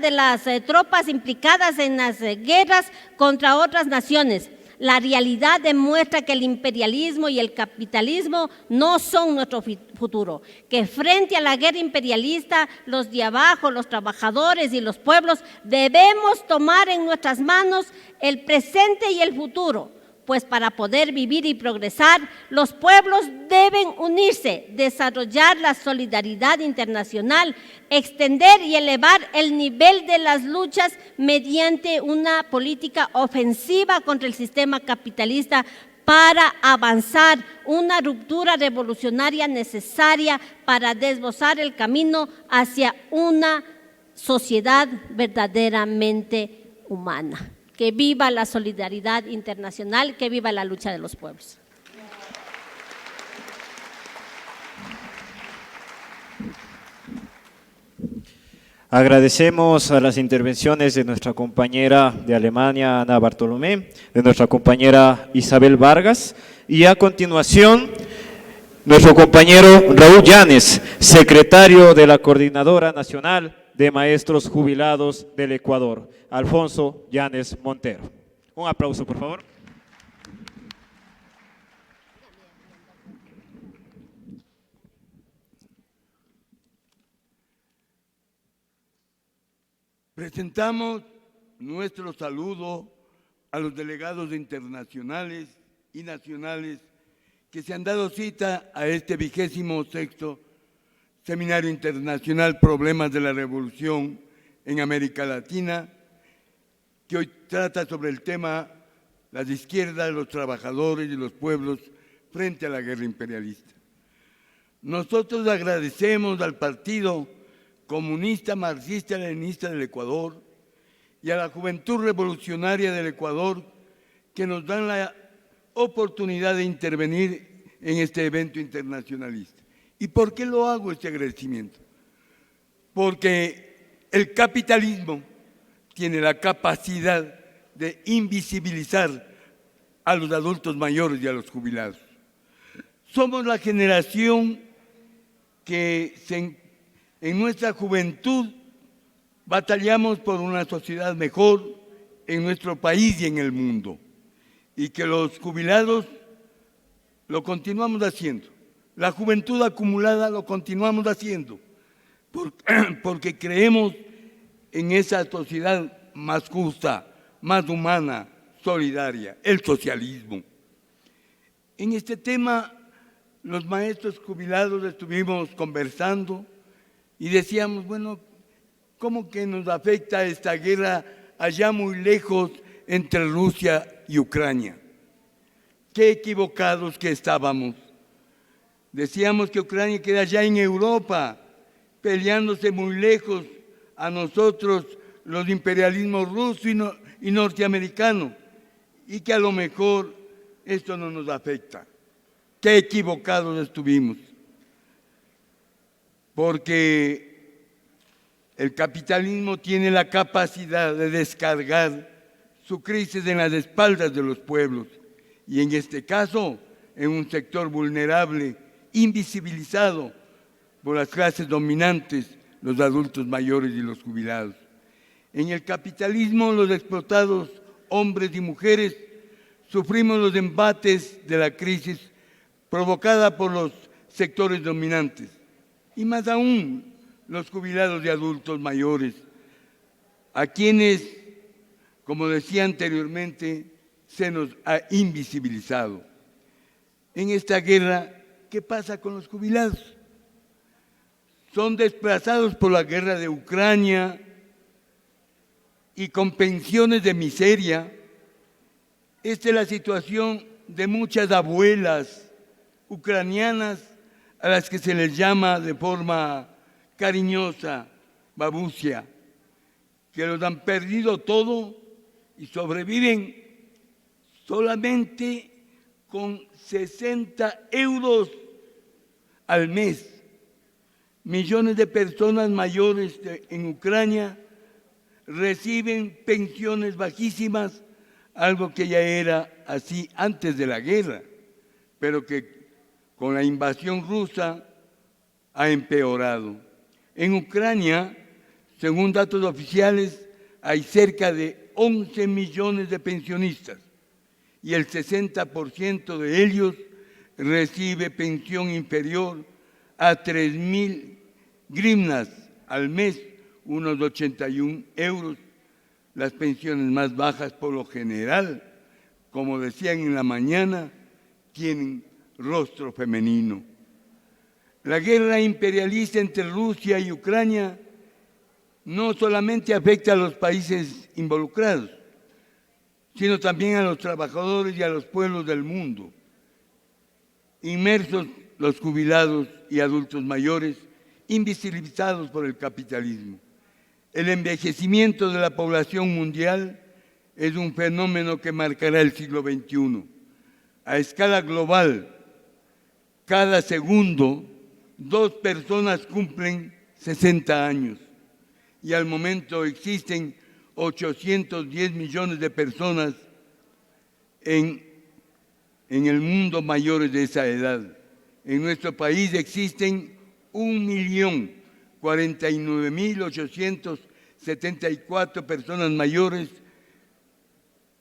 de las tropas implicadas en las guerras contra otras naciones. La realidad demuestra que el imperialismo y el capitalismo no son nuestro futuro, que frente a la guerra imperialista, los de abajo, los trabajadores y los pueblos, debemos tomar en nuestras manos el presente y el futuro. Pues para poder vivir y progresar, los pueblos deben unirse, desarrollar la solidaridad internacional, extender y elevar el nivel de las luchas mediante una política ofensiva contra el sistema capitalista para avanzar una ruptura revolucionaria necesaria para desbrozar el camino hacia una sociedad verdaderamente humana. Que viva la solidaridad internacional, que viva la lucha de los pueblos. Agradecemos a las intervenciones de nuestra compañera de Alemania, Ana Bartolomé, de nuestra compañera Isabel Vargas, y a continuación nuestro compañero Raúl Llanes, secretario de la Coordinadora Nacional de Maestros Jubilados del Ecuador, Alfonso Llanes Montero. Un aplauso, por favor. Presentamos nuestro saludo a los delegados internacionales y nacionales que se han dado cita a este 26º Seminario Internacional Problemas de la Revolución en América Latina, que hoy trata sobre el tema las izquierdas, los trabajadores y los pueblos frente a la guerra imperialista. Nosotros agradecemos al Partido Comunista Marxista-Leninista del Ecuador y a la Juventud Revolucionaria del Ecuador que nos dan la oportunidad de intervenir en este evento internacionalista. ¿Y por qué lo hago este agradecimiento? Porque el capitalismo tiene la capacidad de invisibilizar a los adultos mayores y a los jubilados. Somos la generación que en nuestra juventud batallamos por una sociedad mejor en nuestro país y en el mundo, y que los jubilados lo continuamos haciendo. La juventud acumulada lo continuamos haciendo, porque creemos en esa sociedad más justa, más humana, solidaria, el socialismo. En este tema, los maestros jubilados estuvimos conversando y decíamos, bueno, ¿cómo que nos afecta esta guerra allá muy lejos entre Rusia y Ucrania? Qué equivocados que estábamos. Decíamos que Ucrania queda allá en Europa, peleándose muy lejos a nosotros, los imperialismos ruso y norteamericano, y que a lo mejor esto no nos afecta. Qué equivocados estuvimos, porque el capitalismo tiene la capacidad de descargar su crisis en las espaldas de los pueblos, y en este caso, en un sector vulnerable, invisibilizado por las clases dominantes, los adultos mayores y los jubilados. En el capitalismo, los explotados, hombres y mujeres, sufrimos los embates de la crisis provocada por los sectores dominantes, y más aún los jubilados y adultos mayores, a quienes, como decía anteriormente, se nos ha invisibilizado. En esta guerra, ¿qué pasa con los jubilados? Son desplazados por la guerra de Ucrania y con pensiones de miseria. Esta es la situación de muchas abuelas ucranianas a las que se les llama de forma cariñosa babusia, que los han perdido todo y sobreviven solamente con 60 euros al mes. Millones de personas mayores en Ucrania reciben pensiones bajísimas, algo que ya era así antes de la guerra, pero que con la invasión rusa ha empeorado. En Ucrania, según datos oficiales, hay cerca de 11 millones de pensionistas y el 60% de ellos recibe pensión inferior a 3.000 grivnas al mes, unos 81 euros. Las pensiones más bajas, por lo general, como decían en la mañana, tienen rostro femenino. La guerra imperialista entre Rusia y Ucrania no solamente afecta a los países involucrados, sino también a los trabajadores y a los pueblos del mundo, inmersos los jubilados y adultos mayores, invisibilizados por el capitalismo. El envejecimiento de la población mundial es un fenómeno que marcará el siglo XXI. A escala global, cada segundo, 2 personas cumplen 60 años y al momento existen 810 millones de personas en el mundo mayores de esa edad. En nuestro país existen 1.049.874 personas mayores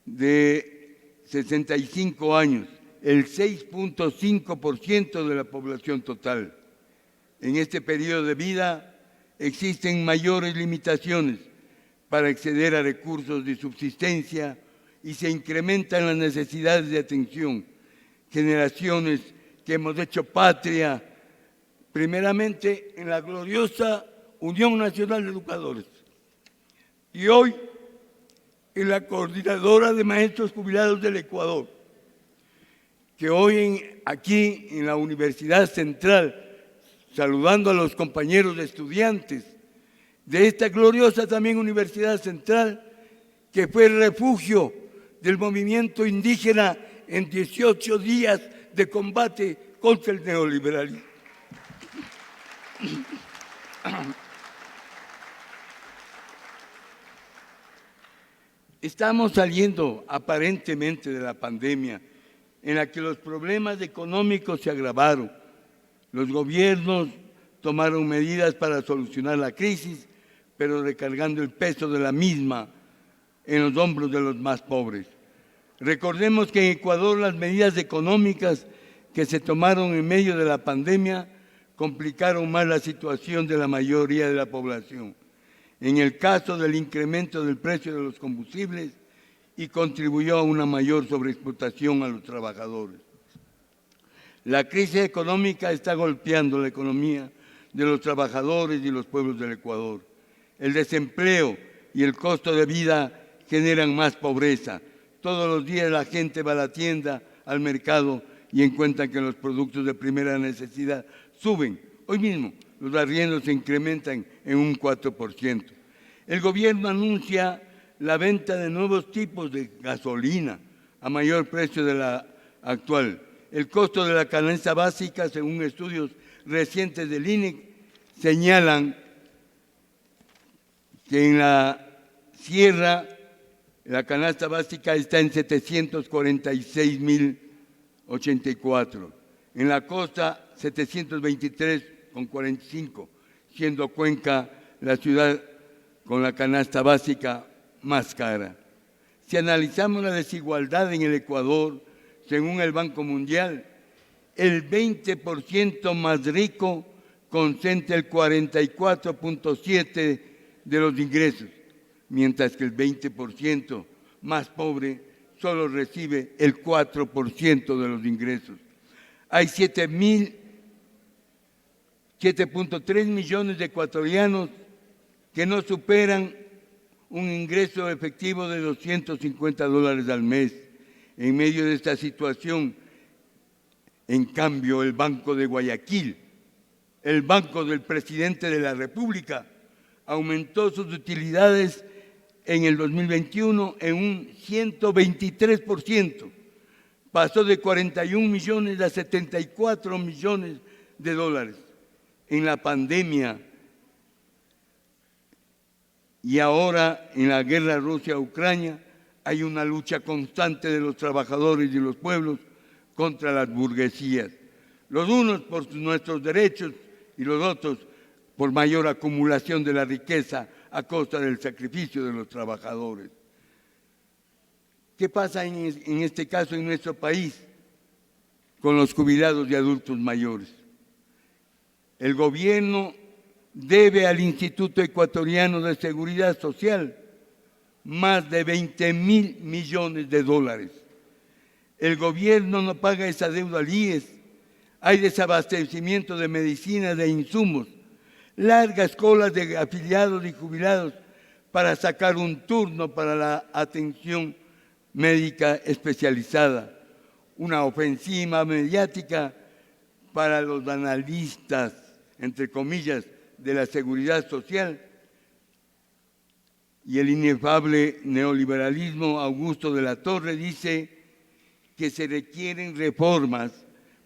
de 65 años, el 6.5% de la población total. En este periodo de vida existen mayores limitaciones para acceder a recursos de subsistencia y se incrementan las necesidades de atención. Generaciones que hemos hecho patria primeramente en la gloriosa Unión Nacional de Educadores y hoy en la Coordinadora de Maestros Jubilados del Ecuador, que hoy aquí en la Universidad Central, saludando a los compañeros estudiantes de esta gloriosa también Universidad Central, que fue el refugio del movimiento indígena en 18 días de combate contra el neoliberalismo. Estamos saliendo aparentemente de la pandemia, en la que los problemas económicos se agravaron. Los gobiernos tomaron medidas para solucionar la crisis, pero recargando el peso de la misma en los hombros de los más pobres. Recordemos que en Ecuador las medidas económicas que se tomaron en medio de la pandemia complicaron más la situación de la mayoría de la población. En el caso del incremento del precio de los combustibles y contribuyó a una mayor sobreexplotación a los trabajadores. La crisis económica está golpeando la economía de los trabajadores y los pueblos del Ecuador. El desempleo y el costo de vida generan más pobreza. Todos los días la gente va a la tienda, al mercado y encuentra que los productos de primera necesidad suben. Hoy mismo los arriendos se incrementan en un 4%. El gobierno anuncia la venta de nuevos tipos de gasolina a mayor precio de la actual. El costo de la canasta básica, según estudios recientes del INEC, señalan que en la sierra la canasta básica está en 746.084, en la costa 723.45, siendo Cuenca la ciudad con la canasta básica más cara. Si analizamos la desigualdad en el Ecuador, según el Banco Mundial, el 20% más rico concentra el 44.7% de los ingresos, mientras que el 20% más pobre solo recibe el 4% de los ingresos. Hay 7.3 millones de ecuatorianos que no superan un ingreso efectivo de $250 al mes. En medio de esta situación, en cambio, el Banco de Guayaquil, el banco del presidente de la República, aumentó sus utilidades en el 2021 en un 123%. Pasó de 41 millones a 74 millones de dólares. En la pandemia y ahora en la guerra Rusia-Ucrania hay una lucha constante de los trabajadores y los pueblos contra las burguesías. Los unos por nuestros derechos y los otros por mayor acumulación de la riqueza a costa del sacrificio de los trabajadores. ¿Qué pasa en este caso en nuestro país con los jubilados y adultos mayores? El gobierno debe al Instituto Ecuatoriano de Seguridad Social más de 20.000 millones de dólares. El gobierno no paga esa deuda al IES. Hay desabastecimiento de medicinas, de insumos, largas colas de afiliados y jubilados para sacar un turno para la atención médica especializada, una ofensiva mediática para los analistas, entre comillas, de la seguridad social y el inefable neoliberalismo. Augusto de la Torre dice que se requieren reformas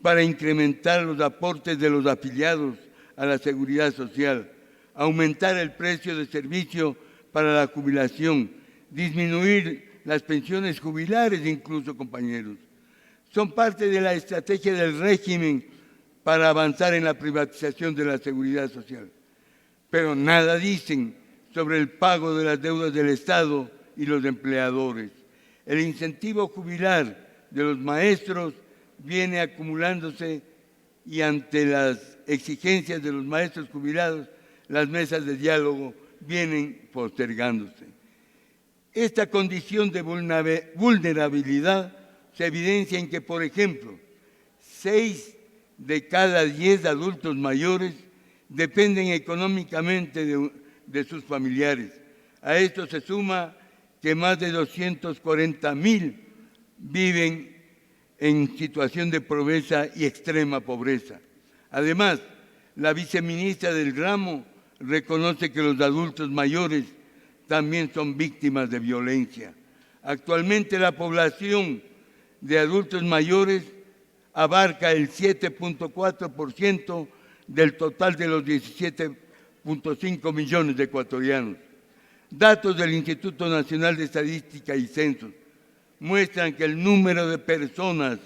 para incrementar los aportes de los afiliados a la seguridad social, aumentar el precio de servicio para la jubilación, disminuir las pensiones jubilares incluso, compañeros. Son parte de la estrategia del régimen para avanzar en la privatización de la seguridad social. Pero nada dicen sobre el pago de las deudas del Estado y los empleadores. El incentivo jubilar de los maestros viene acumulándose y ante las exigencias de los maestros jubilados, las mesas de diálogo vienen postergándose. Esta condición de vulnerabilidad se evidencia en que, por ejemplo, 6 de cada 10 adultos mayores dependen económicamente de sus familiares. A esto se suma que más de 240,000 viven en situación de pobreza y extrema pobreza. Además, la viceministra del ramo reconoce que los adultos mayores también son víctimas de violencia. Actualmente la población de adultos mayores abarca el 7.4% del total de los 17.5 millones de ecuatorianos. Datos del Instituto Nacional de Estadística y Censos muestran que el número de personas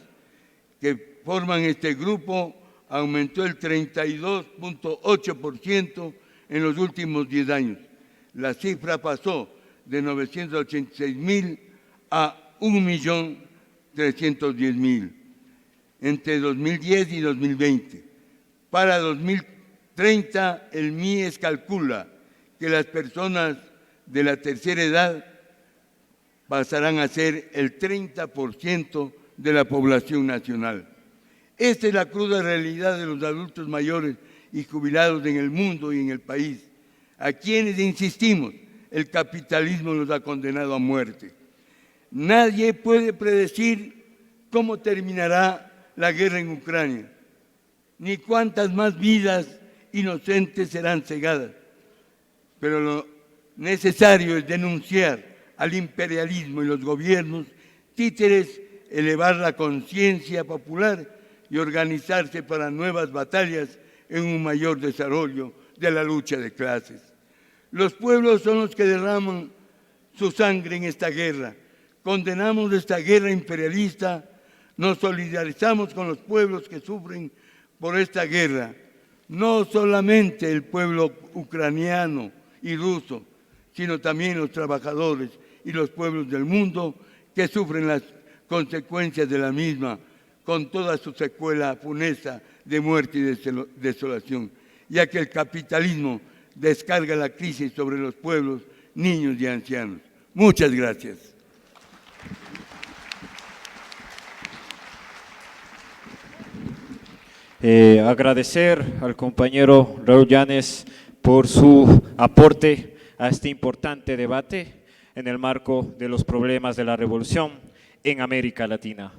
que forman este grupo aumentó el 32.8% en los últimos 10 años. La cifra pasó de 986,000 a 1.310.000 entre 2010 y 2020. Para 2030, el MIES calcula que las personas de la tercera edad pasarán a ser el 30% de la población nacional. Esta es la cruda realidad de los adultos mayores y jubilados en el mundo y en el país, a quienes, insistimos, el capitalismo los ha condenado a muerte. Nadie puede predecir cómo terminará la guerra en Ucrania, ni cuántas más vidas inocentes serán cegadas. Pero lo necesario es denunciar al imperialismo y los gobiernos títeres, elevar la conciencia popular y organizarse para nuevas batallas en un mayor desarrollo de la lucha de clases. Los pueblos son los que derraman su sangre en esta guerra. Condenamos esta guerra imperialista, nos solidarizamos con los pueblos que sufren por esta guerra, no solamente el pueblo ucraniano y ruso, sino también los trabajadores y los pueblos del mundo que sufren las consecuencias de la misma, con toda su secuela funesta de muerte y desolación, ya que el capitalismo descarga la crisis sobre los pueblos, niños y ancianos. Muchas gracias. Agradecer al compañero Raúl Llanes por su aporte a este importante debate en el marco de los problemas de la revolución en América Latina.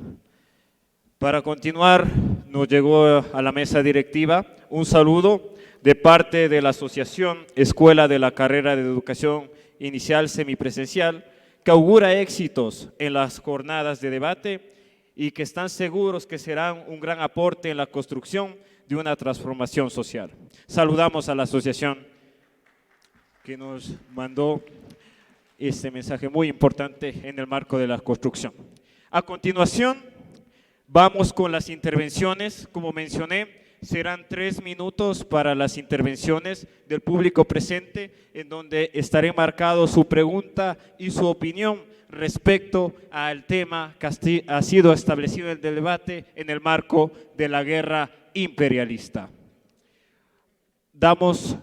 Para continuar, nos llegó a la mesa directiva un saludo de parte de la Asociación Escuela de la Carrera de Educación Inicial Semipresencial, que augura éxitos en las jornadas de debate y que están seguros que serán un gran aporte en la construcción de una transformación social. Saludamos a la asociación que nos mandó este mensaje muy importante en el marco de la construcción. A continuación, vamos con las intervenciones. Como mencioné, serán 3 minutos para las intervenciones del público presente, en donde estará marcado su pregunta y su opinión respecto al tema que ha sido establecido en el debate en el marco de la guerra imperialista. Damos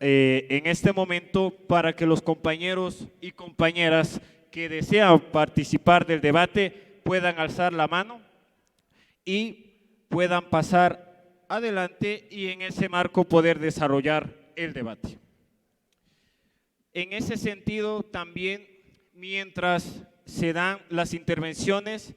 en este momento para que los compañeros y compañeras que desean participar del debate puedan alzar la mano y puedan pasar adelante y en ese marco poder desarrollar el debate. En ese sentido, también mientras se dan las intervenciones,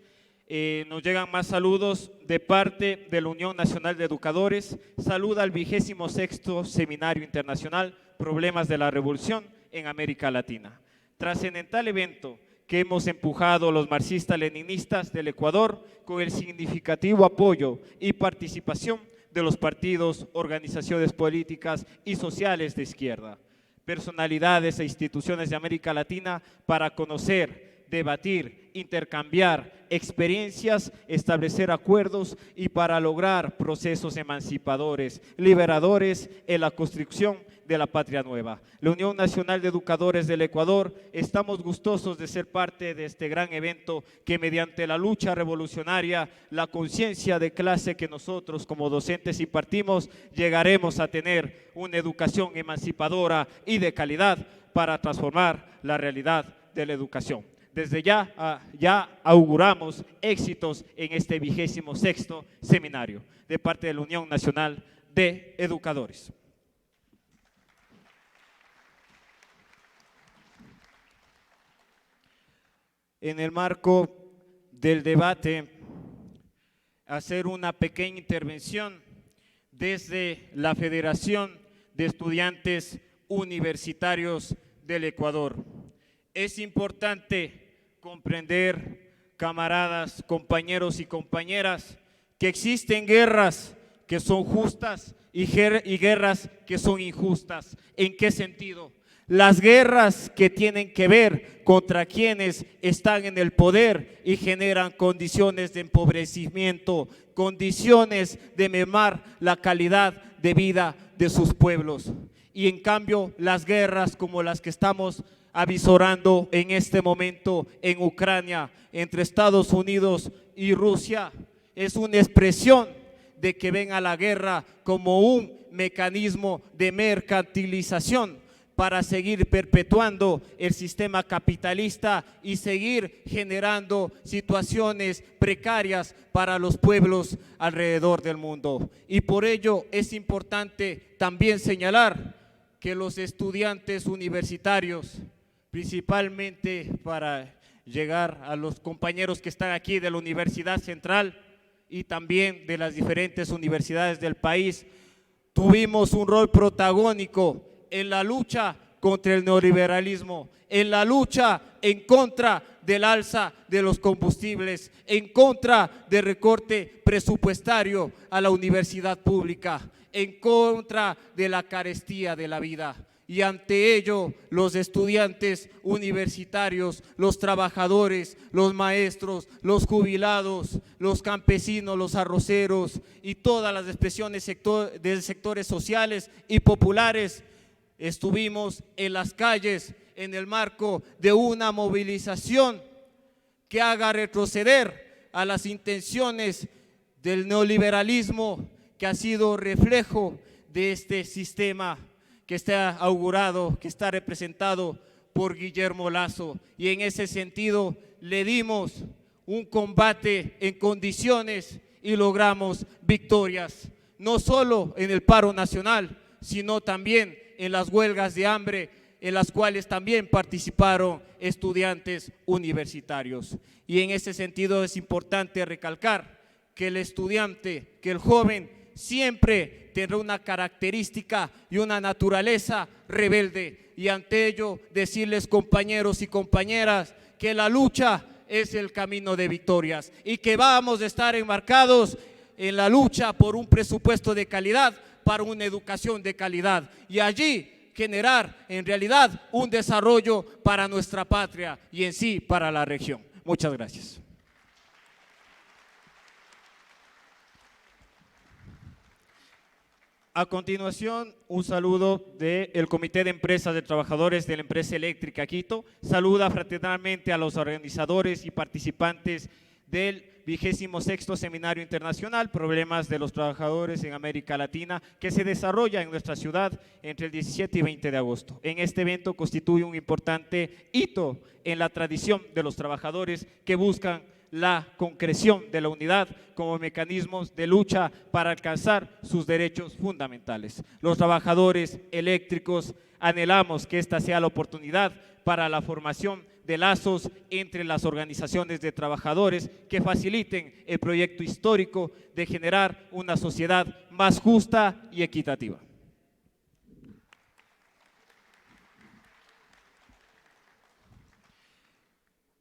nos llegan más saludos de parte de la Unión Nacional de Educadores. Saluda al 26º Seminario Internacional Problemas de la Revolución en América Latina. Trascendental evento que hemos empujado los marxistas-leninistas del Ecuador con el significativo apoyo y participación de los partidos, organizaciones políticas y sociales de izquierda, personalidades e instituciones de América Latina para conocer, debatir, intercambiar experiencias, establecer acuerdos y para lograr procesos emancipadores, liberadores en la construcción de la patria nueva. La Unión Nacional de Educadores del Ecuador, estamos gustosos de ser parte de este gran evento que mediante la lucha revolucionaria, la conciencia de clase que nosotros como docentes impartimos, llegaremos a tener una educación emancipadora y de calidad para transformar la realidad de la educación. desde ya auguramos éxitos en este 26º seminario de parte de la Unión Nacional de Educadores. En el marco del debate, hacer una pequeña intervención desde la Federación de Estudiantes Universitarios del Ecuador. Es importante comprender, camaradas, compañeros y compañeras, que existen guerras que son justas y guerras que son injustas. ¿En qué sentido? Las guerras que tienen que ver contra quienes están en el poder y generan condiciones de empobrecimiento, condiciones de mermar la calidad de vida de sus pueblos. Y en cambio, las guerras como las que estamos avisorando en este momento en Ucrania, entre Estados Unidos y Rusia, es una expresión de que ven a la guerra como un mecanismo de mercantilización para seguir perpetuando el sistema capitalista y seguir generando situaciones precarias para los pueblos alrededor del mundo. Y por ello es importante también señalar que los estudiantes universitarios, principalmente para llegar a los compañeros que están aquí de la Universidad Central y también de las diferentes universidades del país, tuvimos un rol protagónico en la lucha contra el neoliberalismo, en la lucha en contra del alza de los combustibles, en contra del recorte presupuestario a la universidad pública, en contra de la carestía de la vida. Y ante ello, los estudiantes universitarios, los trabajadores, los maestros, los jubilados, los campesinos, los arroceros y todas las expresiones de sectores sociales y populares, estuvimos en las calles en el marco de una movilización que haga retroceder a las intenciones del neoliberalismo que ha sido reflejo de este sistema que está augurado, que está representado por Guillermo Lasso. Y en ese sentido le dimos un combate en condiciones y logramos victorias, no solo en el paro nacional, sino también en las huelgas de hambre, en las cuales también participaron estudiantes universitarios. Y en ese sentido es importante recalcar que el estudiante, que el joven, siempre tendrá una característica y una naturaleza rebelde. Y ante ello, decirles, compañeros y compañeras, que la lucha es el camino de victorias y que vamos a estar enmarcados en la lucha por un presupuesto de calidad, para una educación de calidad y allí generar en realidad un desarrollo para nuestra patria y en sí para la región. Muchas gracias. A continuación, un saludo del Comité de Empresas de Trabajadores de la Empresa Eléctrica Quito. Saluda fraternalmente a los organizadores y participantes del 26º Seminario Internacional Problemas de los Trabajadores en América Latina, que se desarrolla en nuestra ciudad entre el 17 y 20 de agosto. En este evento constituye un importante hito en la tradición de los trabajadores que buscan la concreción de la unidad como mecanismos de lucha para alcanzar sus derechos fundamentales. Los trabajadores eléctricos anhelamos que esta sea la oportunidad para la formación de lazos entre las organizaciones de trabajadores que faciliten el proyecto histórico de generar una sociedad más justa y equitativa.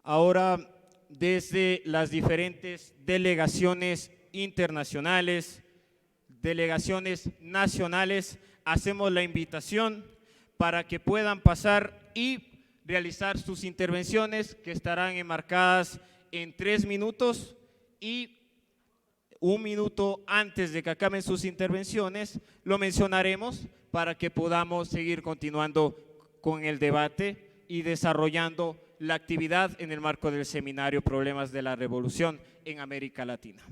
Ahora, desde las diferentes delegaciones internacionales, delegaciones nacionales, hacemos la invitación para que puedan pasar y realizar sus intervenciones, que estarán enmarcadas en 3 minutos, y 1 minuto antes de que acaben sus intervenciones lo mencionaremos para que podamos seguir continuando con el debate y desarrollando la actividad en el marco del seminario Problemas de la Revolución en América Latina.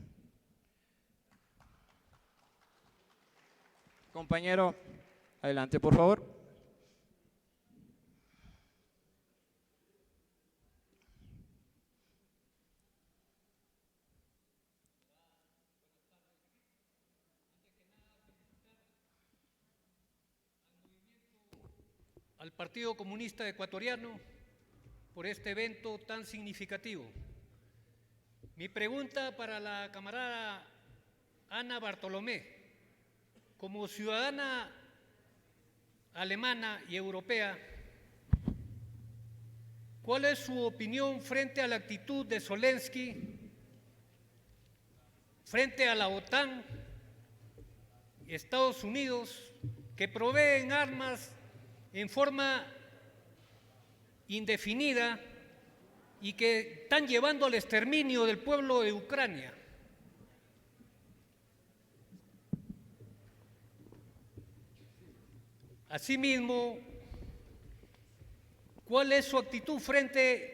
Compañero, adelante por favor. al Partido Comunista Ecuatoriano por este evento tan significativo. Mi pregunta para la camarada Ana Bartolomé, como ciudadana alemana y europea, ¿cuál es su opinión frente a la actitud de Zelensky, frente a la OTAN, Estados Unidos, que proveen armas en forma indefinida y que están llevando al exterminio del pueblo de Ucrania? Asimismo, ¿cuál es su actitud frente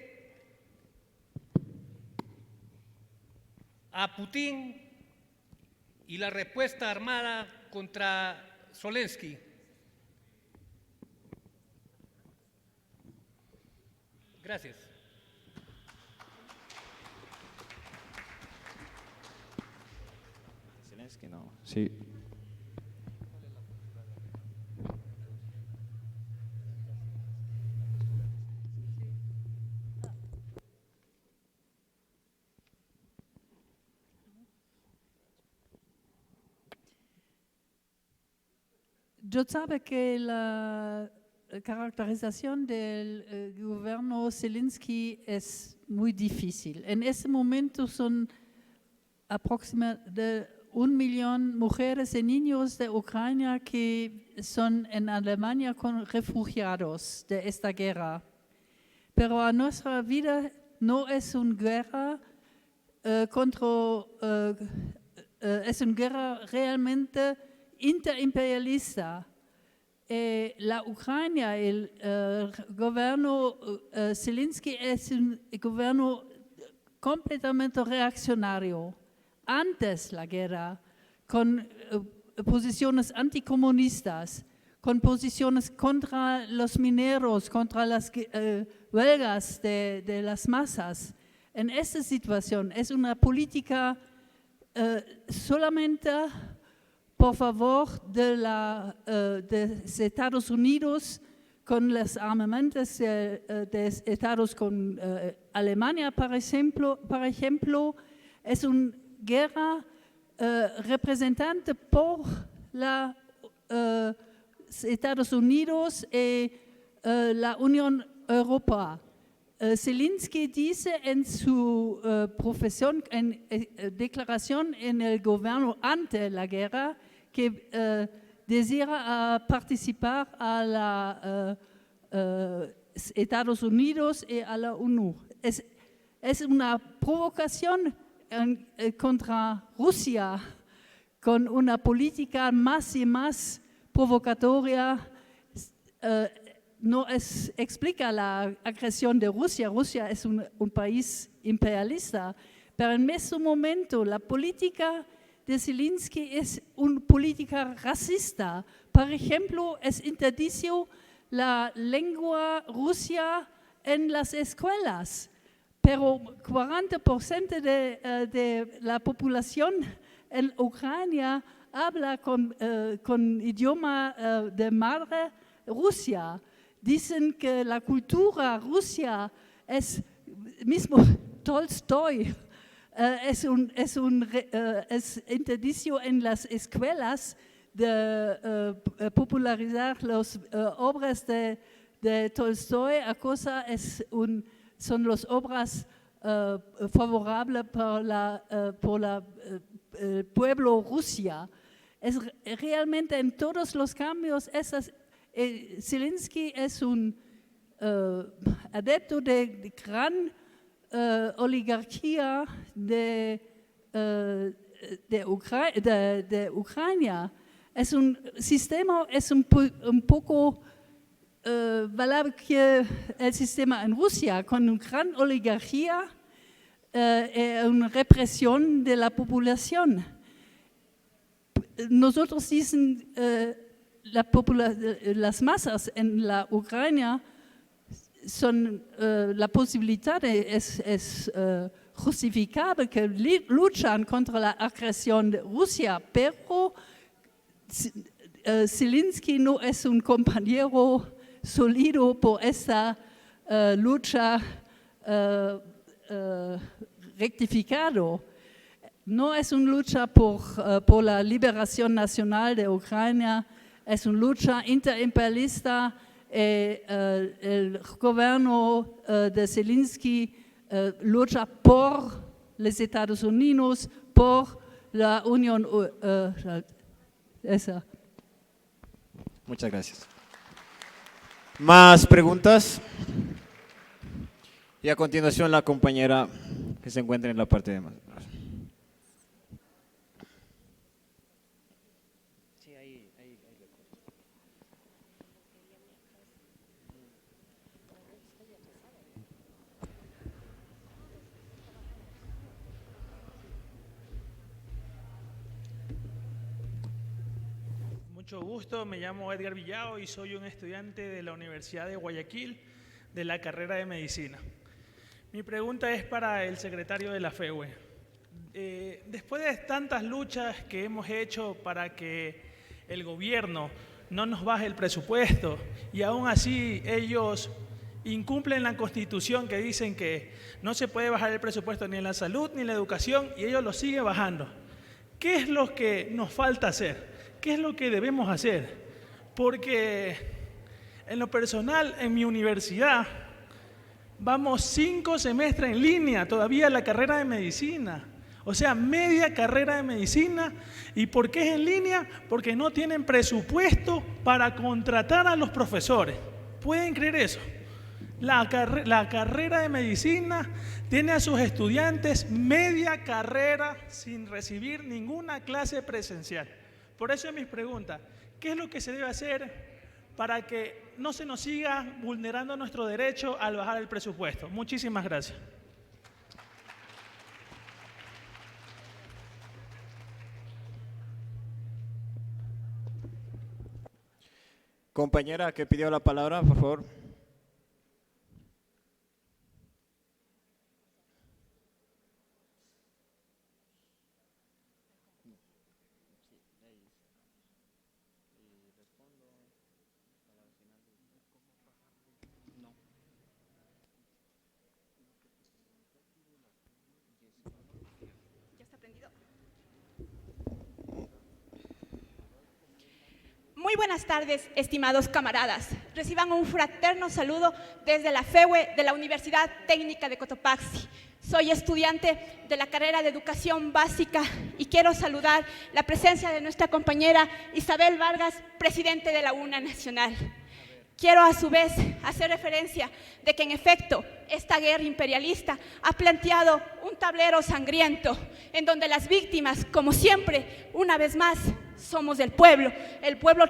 a Putin y la respuesta armada contra Zelensky? Gracias. Zelensky, no. Sí. Yo sabe que la caracterización del gobierno Zelensky es muy difícil. En ese momento son aproximadamente 1 millón de mujeres y niños de Ucrania que son en Alemania con refugiados de esta guerra. Pero a nuestra vida no es una guerra es una guerra realmente interimperialista. La Ucrania, el gobierno Zelensky es un gobierno completamente reaccionario. Antes la guerra, con posiciones anticomunistas, con posiciones contra los mineros, contra las huelgas de las masas. En esta situación es una política solamente por favor de Estados Unidos con los armamentos de Estados con Alemania, por ejemplo, es una guerra representada por los Estados Unidos y la Unión Europea. Zelensky dice en su declaración en el gobierno ante la guerra que desea participar a los Estados Unidos y a la ONU. Es una provocación contra Rusia con una política más y más provocatoria. No explica la agresión de Rusia. Rusia es un país imperialista, pero en ese momento la política de Zelensky es una política racista. Por ejemplo, es interdicio la lengua rusa en las escuelas, pero 40% de la población en Ucrania habla con idioma de madre Rusia. Dicen que la cultura rusa es, mismo Tolstoy, es interdicio en las escuelas de popularizar las obras de Tolstoy. Son las obras favorables por el pueblo Rusia. Es realmente en todos los cambios Zelensky es un adepto de gran oligarquía de Ucrania. Es un sistema, es un poco valable que el sistema en Rusia, con una gran oligarquía y una represión de la población. Nosotros dicen las masas en la Ucrania son la posibilidad es justificable que luchan contra la agresión de Rusia, pero Zelensky no es un compañero sólido por esta lucha rectificado. No es una lucha por la liberación nacional de Ucrania, es una lucha interimperialista. El gobierno de Zelensky lucha por los Estados Unidos, por la Unión. Esa. Muchas gracias. ¿Más preguntas? Y a continuación la compañera que se encuentra en la parte de más. Mucho gusto, me llamo Edgar Villao y soy un estudiante de la Universidad de Guayaquil de la carrera de Medicina. Mi pregunta es para el secretario de la FEWE. Después de tantas luchas que hemos hecho para que el gobierno no nos baje el presupuesto y aún así ellos incumplen la Constitución que dicen que no se puede bajar el presupuesto ni en la salud ni en la educación y ellos lo siguen bajando. ¿Qué es lo que nos falta hacer? ¿Qué es lo que debemos hacer? Porque en lo personal, en mi universidad, vamos 5 semestres en línea todavía la carrera de medicina. O sea, media carrera de medicina. ¿Y por qué es en línea? Porque no tienen presupuesto para contratar a los profesores. ¿Pueden creer eso? La carrera de medicina tiene a sus estudiantes media carrera sin recibir ninguna clase presencial. Por eso es mi pregunta, ¿qué es lo que se debe hacer para que no se nos siga vulnerando nuestro derecho al bajar el presupuesto? Muchísimas gracias. Compañera que pidió la palabra, por favor. Muy buenas tardes, estimados camaradas. Reciban un fraterno saludo desde la FEWE de la Universidad Técnica de Cotopaxi. Soy estudiante de la carrera de Educación Básica y quiero saludar la presencia de nuestra compañera Isabel Vargas, presidente de la UNA Nacional. Quiero a su vez hacer referencia de que en efecto esta guerra imperialista ha planteado un tablero sangriento en donde las víctimas, como siempre, una vez más, somos el pueblo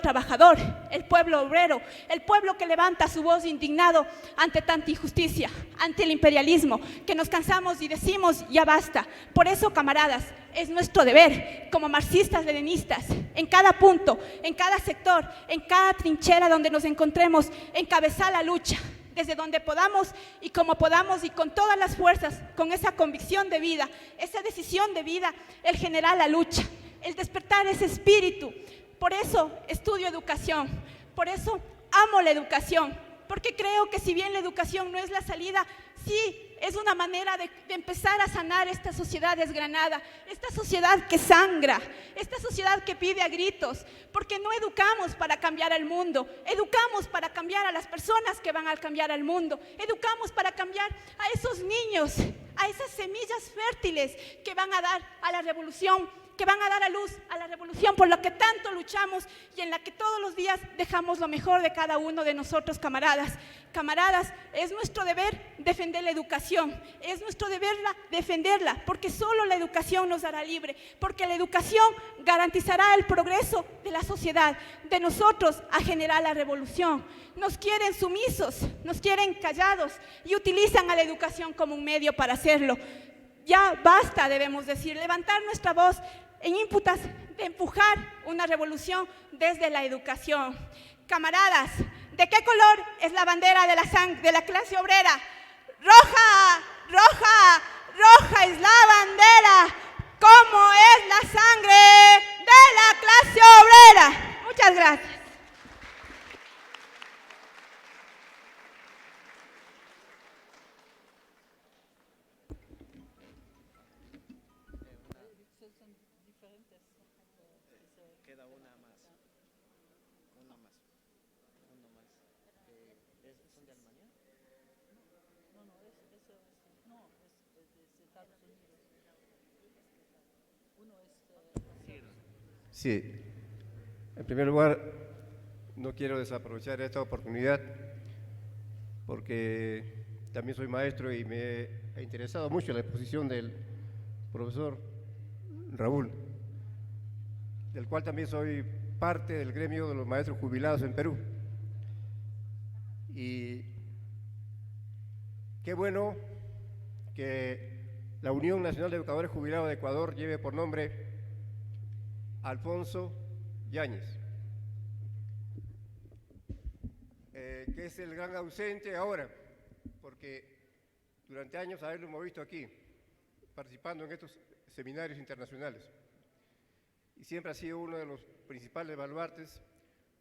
trabajador, el pueblo obrero, el pueblo que levanta su voz indignado ante tanta injusticia, ante el imperialismo, que nos cansamos y decimos ya basta. Por eso, camaradas, es nuestro deber como marxistas-leninistas, en cada punto, en cada sector, en cada trinchera donde nos encontremos, encabezar la lucha, desde donde podamos y como podamos y con todas las fuerzas, con esa convicción de vida, esa decisión de vida, el generar la lucha, el despertar ese espíritu. Por eso estudio educación, por eso amo la educación, porque creo que si bien la educación no es la salida, sí es una manera de empezar a sanar esta sociedad desgranada, esta sociedad que sangra, esta sociedad que pide a gritos, porque no educamos para cambiar al mundo, educamos para cambiar a las personas que van a cambiar al mundo, educamos para cambiar a esos niños, a esas semillas fértiles que van a dar a la revolución, que van a dar a luz a la revolución por la que tanto luchamos y en la que todos los días dejamos lo mejor de cada uno de nosotros, camaradas. Camaradas, es nuestro deber defender la educación, es nuestro deber defenderla, porque solo la educación nos hará libre, porque la educación garantizará el progreso de la sociedad, de nosotros a generar la revolución. Nos quieren sumisos, nos quieren callados y utilizan a la educación como un medio para hacerlo. Ya basta, debemos decir, levantar nuestra voz en ímpetus de empujar una revolución desde la educación. Camaradas, ¿de qué color es la bandera de la clase obrera? Roja, roja, roja es la bandera. ¿Cómo es la sangre de la clase obrera? Muchas gracias. Sí, en primer lugar, no quiero desaprovechar esta oportunidad porque también soy maestro y me ha interesado mucho la exposición del profesor Raúl, del cual también soy parte del gremio de los maestros jubilados en Perú. Y qué bueno que la Unión Nacional de Educadores Jubilados de Ecuador lleve por nombre Alfonso Yáñez, que es el gran ausente ahora, porque durante años a él lo hemos visto aquí, participando en estos seminarios internacionales. Y siempre ha sido uno de los principales baluartes,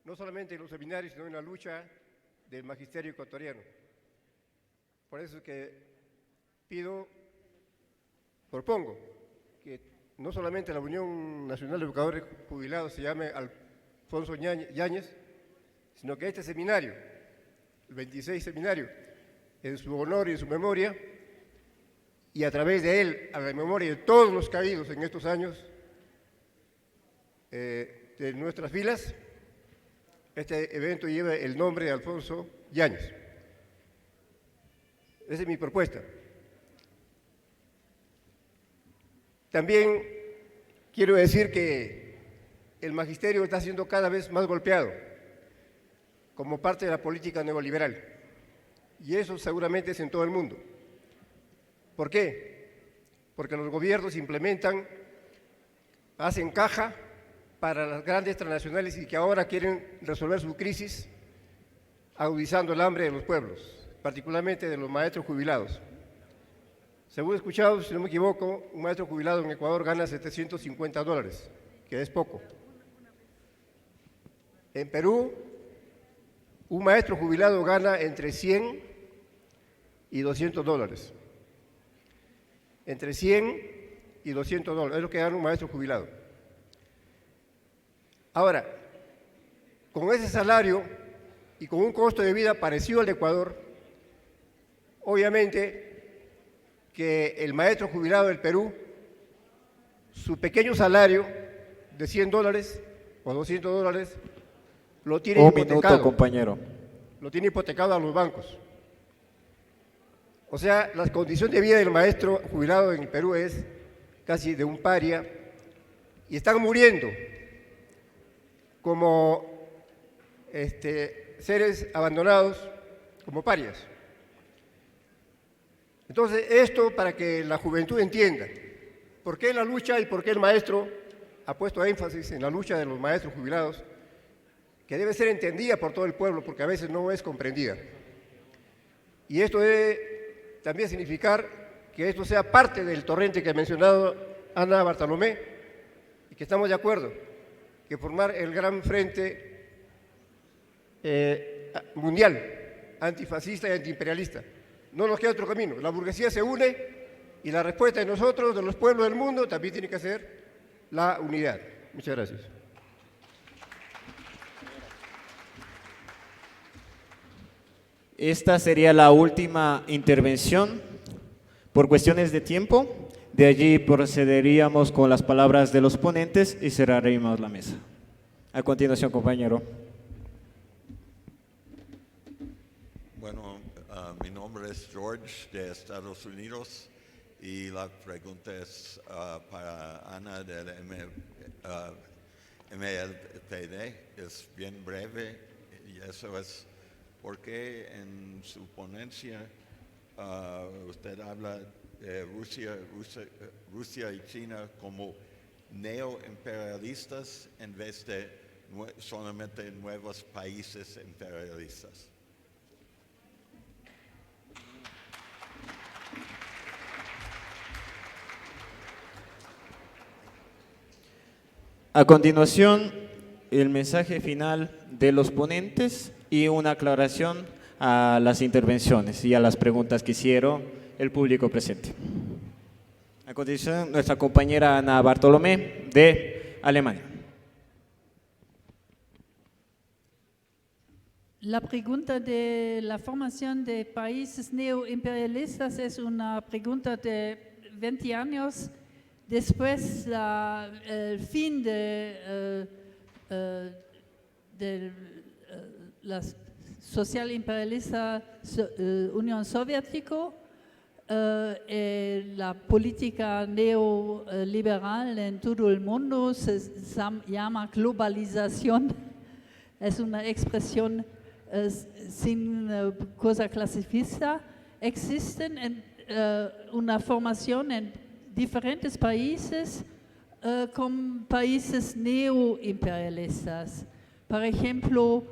no solamente en los seminarios, sino en la lucha del magisterio ecuatoriano. Por eso es que propongo que no solamente la Unión Nacional de Educadores Jubilados se llame Alfonso Yáñez, sino que este seminario, el 26 seminario, en su honor y en su memoria, y a través de él, a la memoria de todos los caídos en estos años de nuestras filas, este evento lleva el nombre de Alfonso Yáñez. Esa es mi propuesta. También quiero decir que el magisterio está siendo cada vez más golpeado como parte de la política neoliberal. Y eso seguramente es en todo el mundo. ¿Por qué? Porque los gobiernos hacen caja para las grandes transnacionales y que ahora quieren resolver su crisis agudizando el hambre de los pueblos, particularmente de los maestros jubilados. Según he escuchado, si no me equivoco, un maestro jubilado en Ecuador gana $750, que es poco. En Perú, un maestro jubilado gana entre $100 y $200. Entre $100 y $200 es lo que gana un maestro jubilado. Ahora, con ese salario y con un costo de vida parecido al de Ecuador, obviamente que el maestro jubilado del Perú, su pequeño salario de $100 o $200, lo tiene hipotecado. Un minuto, compañero. Lo tiene hipotecado a los bancos. O sea, la condición de vida del maestro jubilado en el Perú es casi de un paria y están muriendo como seres abandonados, como parias. Entonces, esto para que la juventud entienda por qué la lucha y por qué el maestro ha puesto énfasis en la lucha de los maestros jubilados, que debe ser entendida por todo el pueblo, porque a veces no es comprendida. Y esto debe también significar que esto sea parte del torrente que ha mencionado Ana Bartolomé, y que estamos de acuerdo que formar el gran frente mundial, antifascista y antiimperialista. No nos queda otro camino. La burguesía se une y la respuesta de nosotros, de los pueblos del mundo, también tiene que ser la unidad. Muchas gracias. Esta sería la última intervención por cuestiones de tiempo. De allí procederíamos con las palabras de los ponentes y cerraríamos la mesa. A continuación, compañero. Bueno, mi nombre es George de Estados Unidos y la pregunta es para Ana del MLPD. Es bien breve y eso es ¿por qué en su ponencia usted habla de Rusia y China como neoimperialistas en vez de solamente nuevos países imperialistas? A continuación, el mensaje final de los ponentes y una aclaración a las intervenciones y a las preguntas que hicieron el público presente. A continuación, nuestra compañera Ana Bartolomé de Alemania. La pregunta de la formación de países neoimperialistas es una pregunta de 20 años después del fin de la social imperialista Unión Soviética. La política neoliberal en todo el mundo se llama globalización. Es una expresión sin cosa clasicista. Existen una formación en diferentes países con países neoimperialistas. Por ejemplo,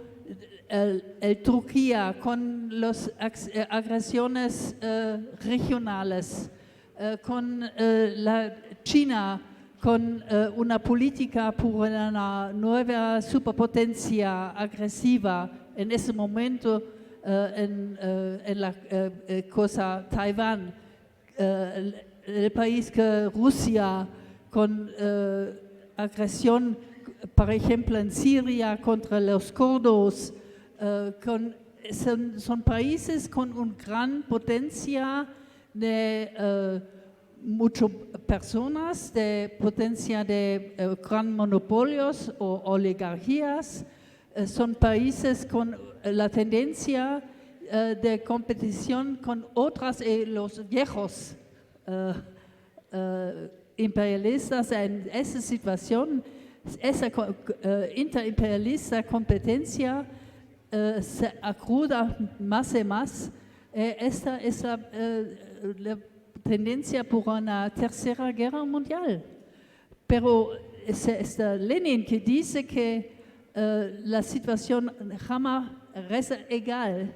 Turquía con las agresiones regionales, con la China con una política por una nueva superpotencia agresiva en ese momento en la cosa Taiwán, el país que Rusia con agresión, por ejemplo en Siria contra los kurdos. Son países con una gran potencia de muchas personas, de potencia de gran monopolios o oligarquías. Son países con la tendencia de competición con otras, los viejos imperialistas. En esa situación, esa interimperialista competencia se acuda más y más. Esta es la tendencia por una tercera guerra mundial. Pero es Lenin que dice que la situación jamás es igual.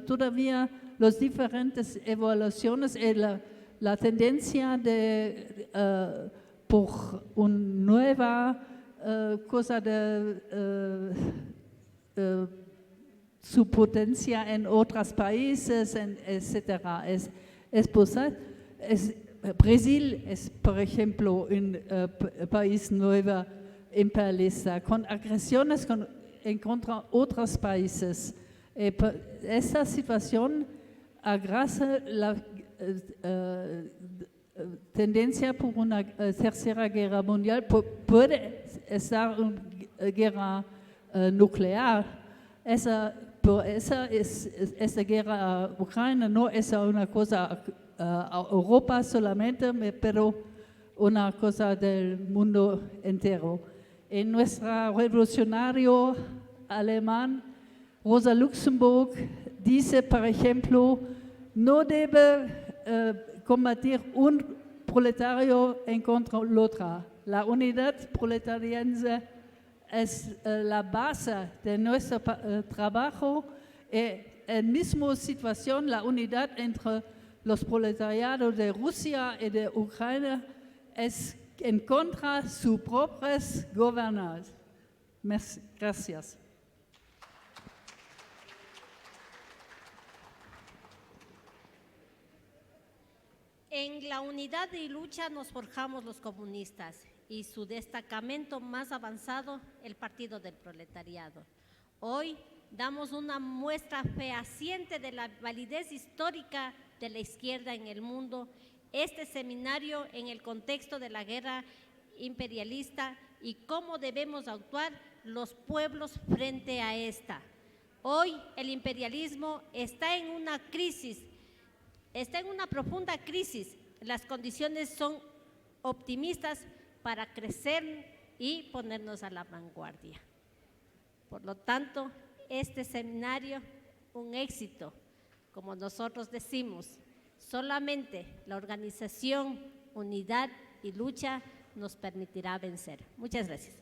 Todavía las diferentes evaluaciones y la tendencia de por una nueva cosa de su potencia en otros países, etc. Brasil es, por ejemplo, un país nuevo imperialista, con agresiones en contra otros países. Esta situación agrava la tendencia por una tercera guerra mundial. Puede estar una guerra nuclear. Esa guerra a Ucrania no es una cosa a Europa solamente, pero una cosa del mundo entero. En nuestro revolucionario alemán, Rosa Luxemburg, dice, por ejemplo, no debe combatir un proletario en contra del otro. La unidad proletariense es la base de nuestro trabajo. En la misma situación, la unidad entre los proletariados de Rusia y de Ucrania es en contra de sus propios gobernantes. Gracias. En la unidad y lucha nos forjamos los comunistas y su destacamento más avanzado, el Partido del Proletariado. Hoy damos una muestra fehaciente de la validez histórica de la izquierda en el mundo. Este seminario en el contexto de la guerra imperialista y cómo debemos actuar los pueblos frente a esta. Hoy el imperialismo está en una crisis, está en una profunda crisis. Las condiciones son optimistas para crecer y ponernos a la vanguardia. Por lo tanto, este seminario, un éxito, como nosotros decimos, solamente la organización, unidad y lucha nos permitirá vencer. Muchas gracias.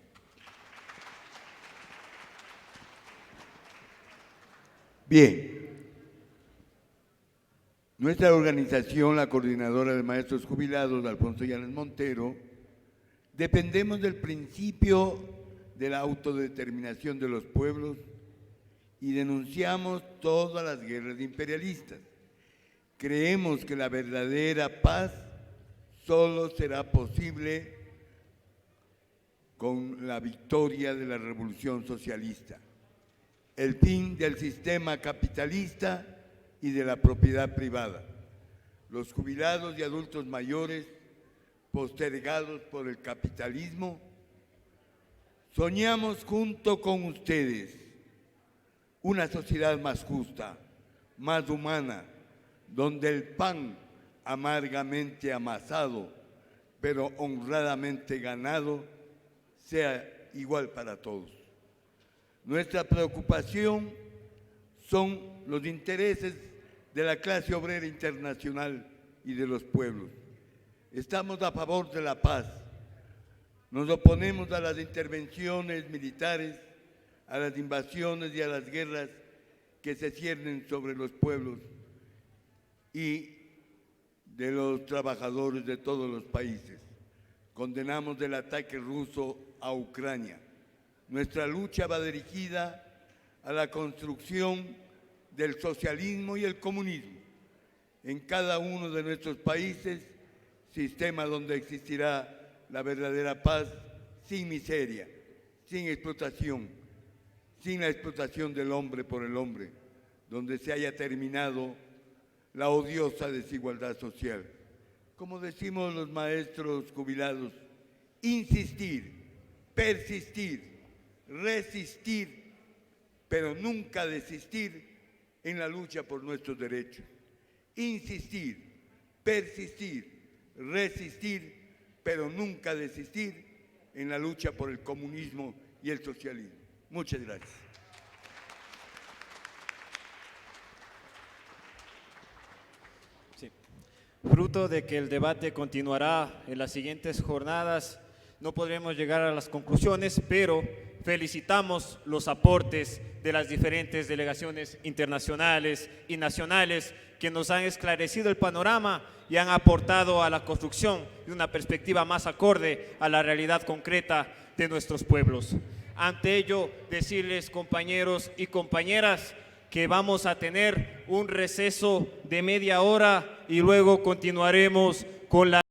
Bien. Nuestra organización, la Coordinadora de Maestros Jubilados, Alfonso Llanes Montero, dependemos del principio de la autodeterminación de los pueblos y denunciamos todas las guerras imperialistas. Creemos que la verdadera paz solo será posible con la victoria de la revolución socialista. el fin del sistema capitalista y de la propiedad privada. Los jubilados y adultos mayores, postergados por el capitalismo, soñamos junto con ustedes una sociedad más justa, más humana, donde el pan amargamente amasado, pero honradamente ganado, sea igual para todos. Nuestra preocupación son los intereses de la clase obrera internacional y de los pueblos. Estamos a favor de la paz. Nos oponemos a las intervenciones militares, a las invasiones y a las guerras que se ciernen sobre los pueblos y de los trabajadores de todos los países. Condenamos el ataque ruso a Ucrania. Nuestra lucha va dirigida a la construcción del socialismo y el comunismo en cada uno de nuestros países, sistema donde existirá la verdadera paz, sin miseria, sin explotación, sin la explotación del hombre por el hombre, donde se haya terminado la odiosa desigualdad social. Como decimos los maestros jubilados, insistir, persistir, resistir, pero nunca desistir en la lucha por nuestros derechos. Insistir, persistir, resistir, pero nunca desistir en la lucha por el comunismo y el socialismo. Muchas gracias. Sí. Fruto de que el debate continuará en las siguientes jornadas, no podremos llegar a las conclusiones, pero felicitamos los aportes de las diferentes delegaciones internacionales y nacionales que nos han esclarecido el panorama y han aportado a la construcción de una perspectiva más acorde a la realidad concreta de nuestros pueblos. Ante ello, decirles, compañeros y compañeras, que vamos a tener un receso de media hora y luego continuaremos con la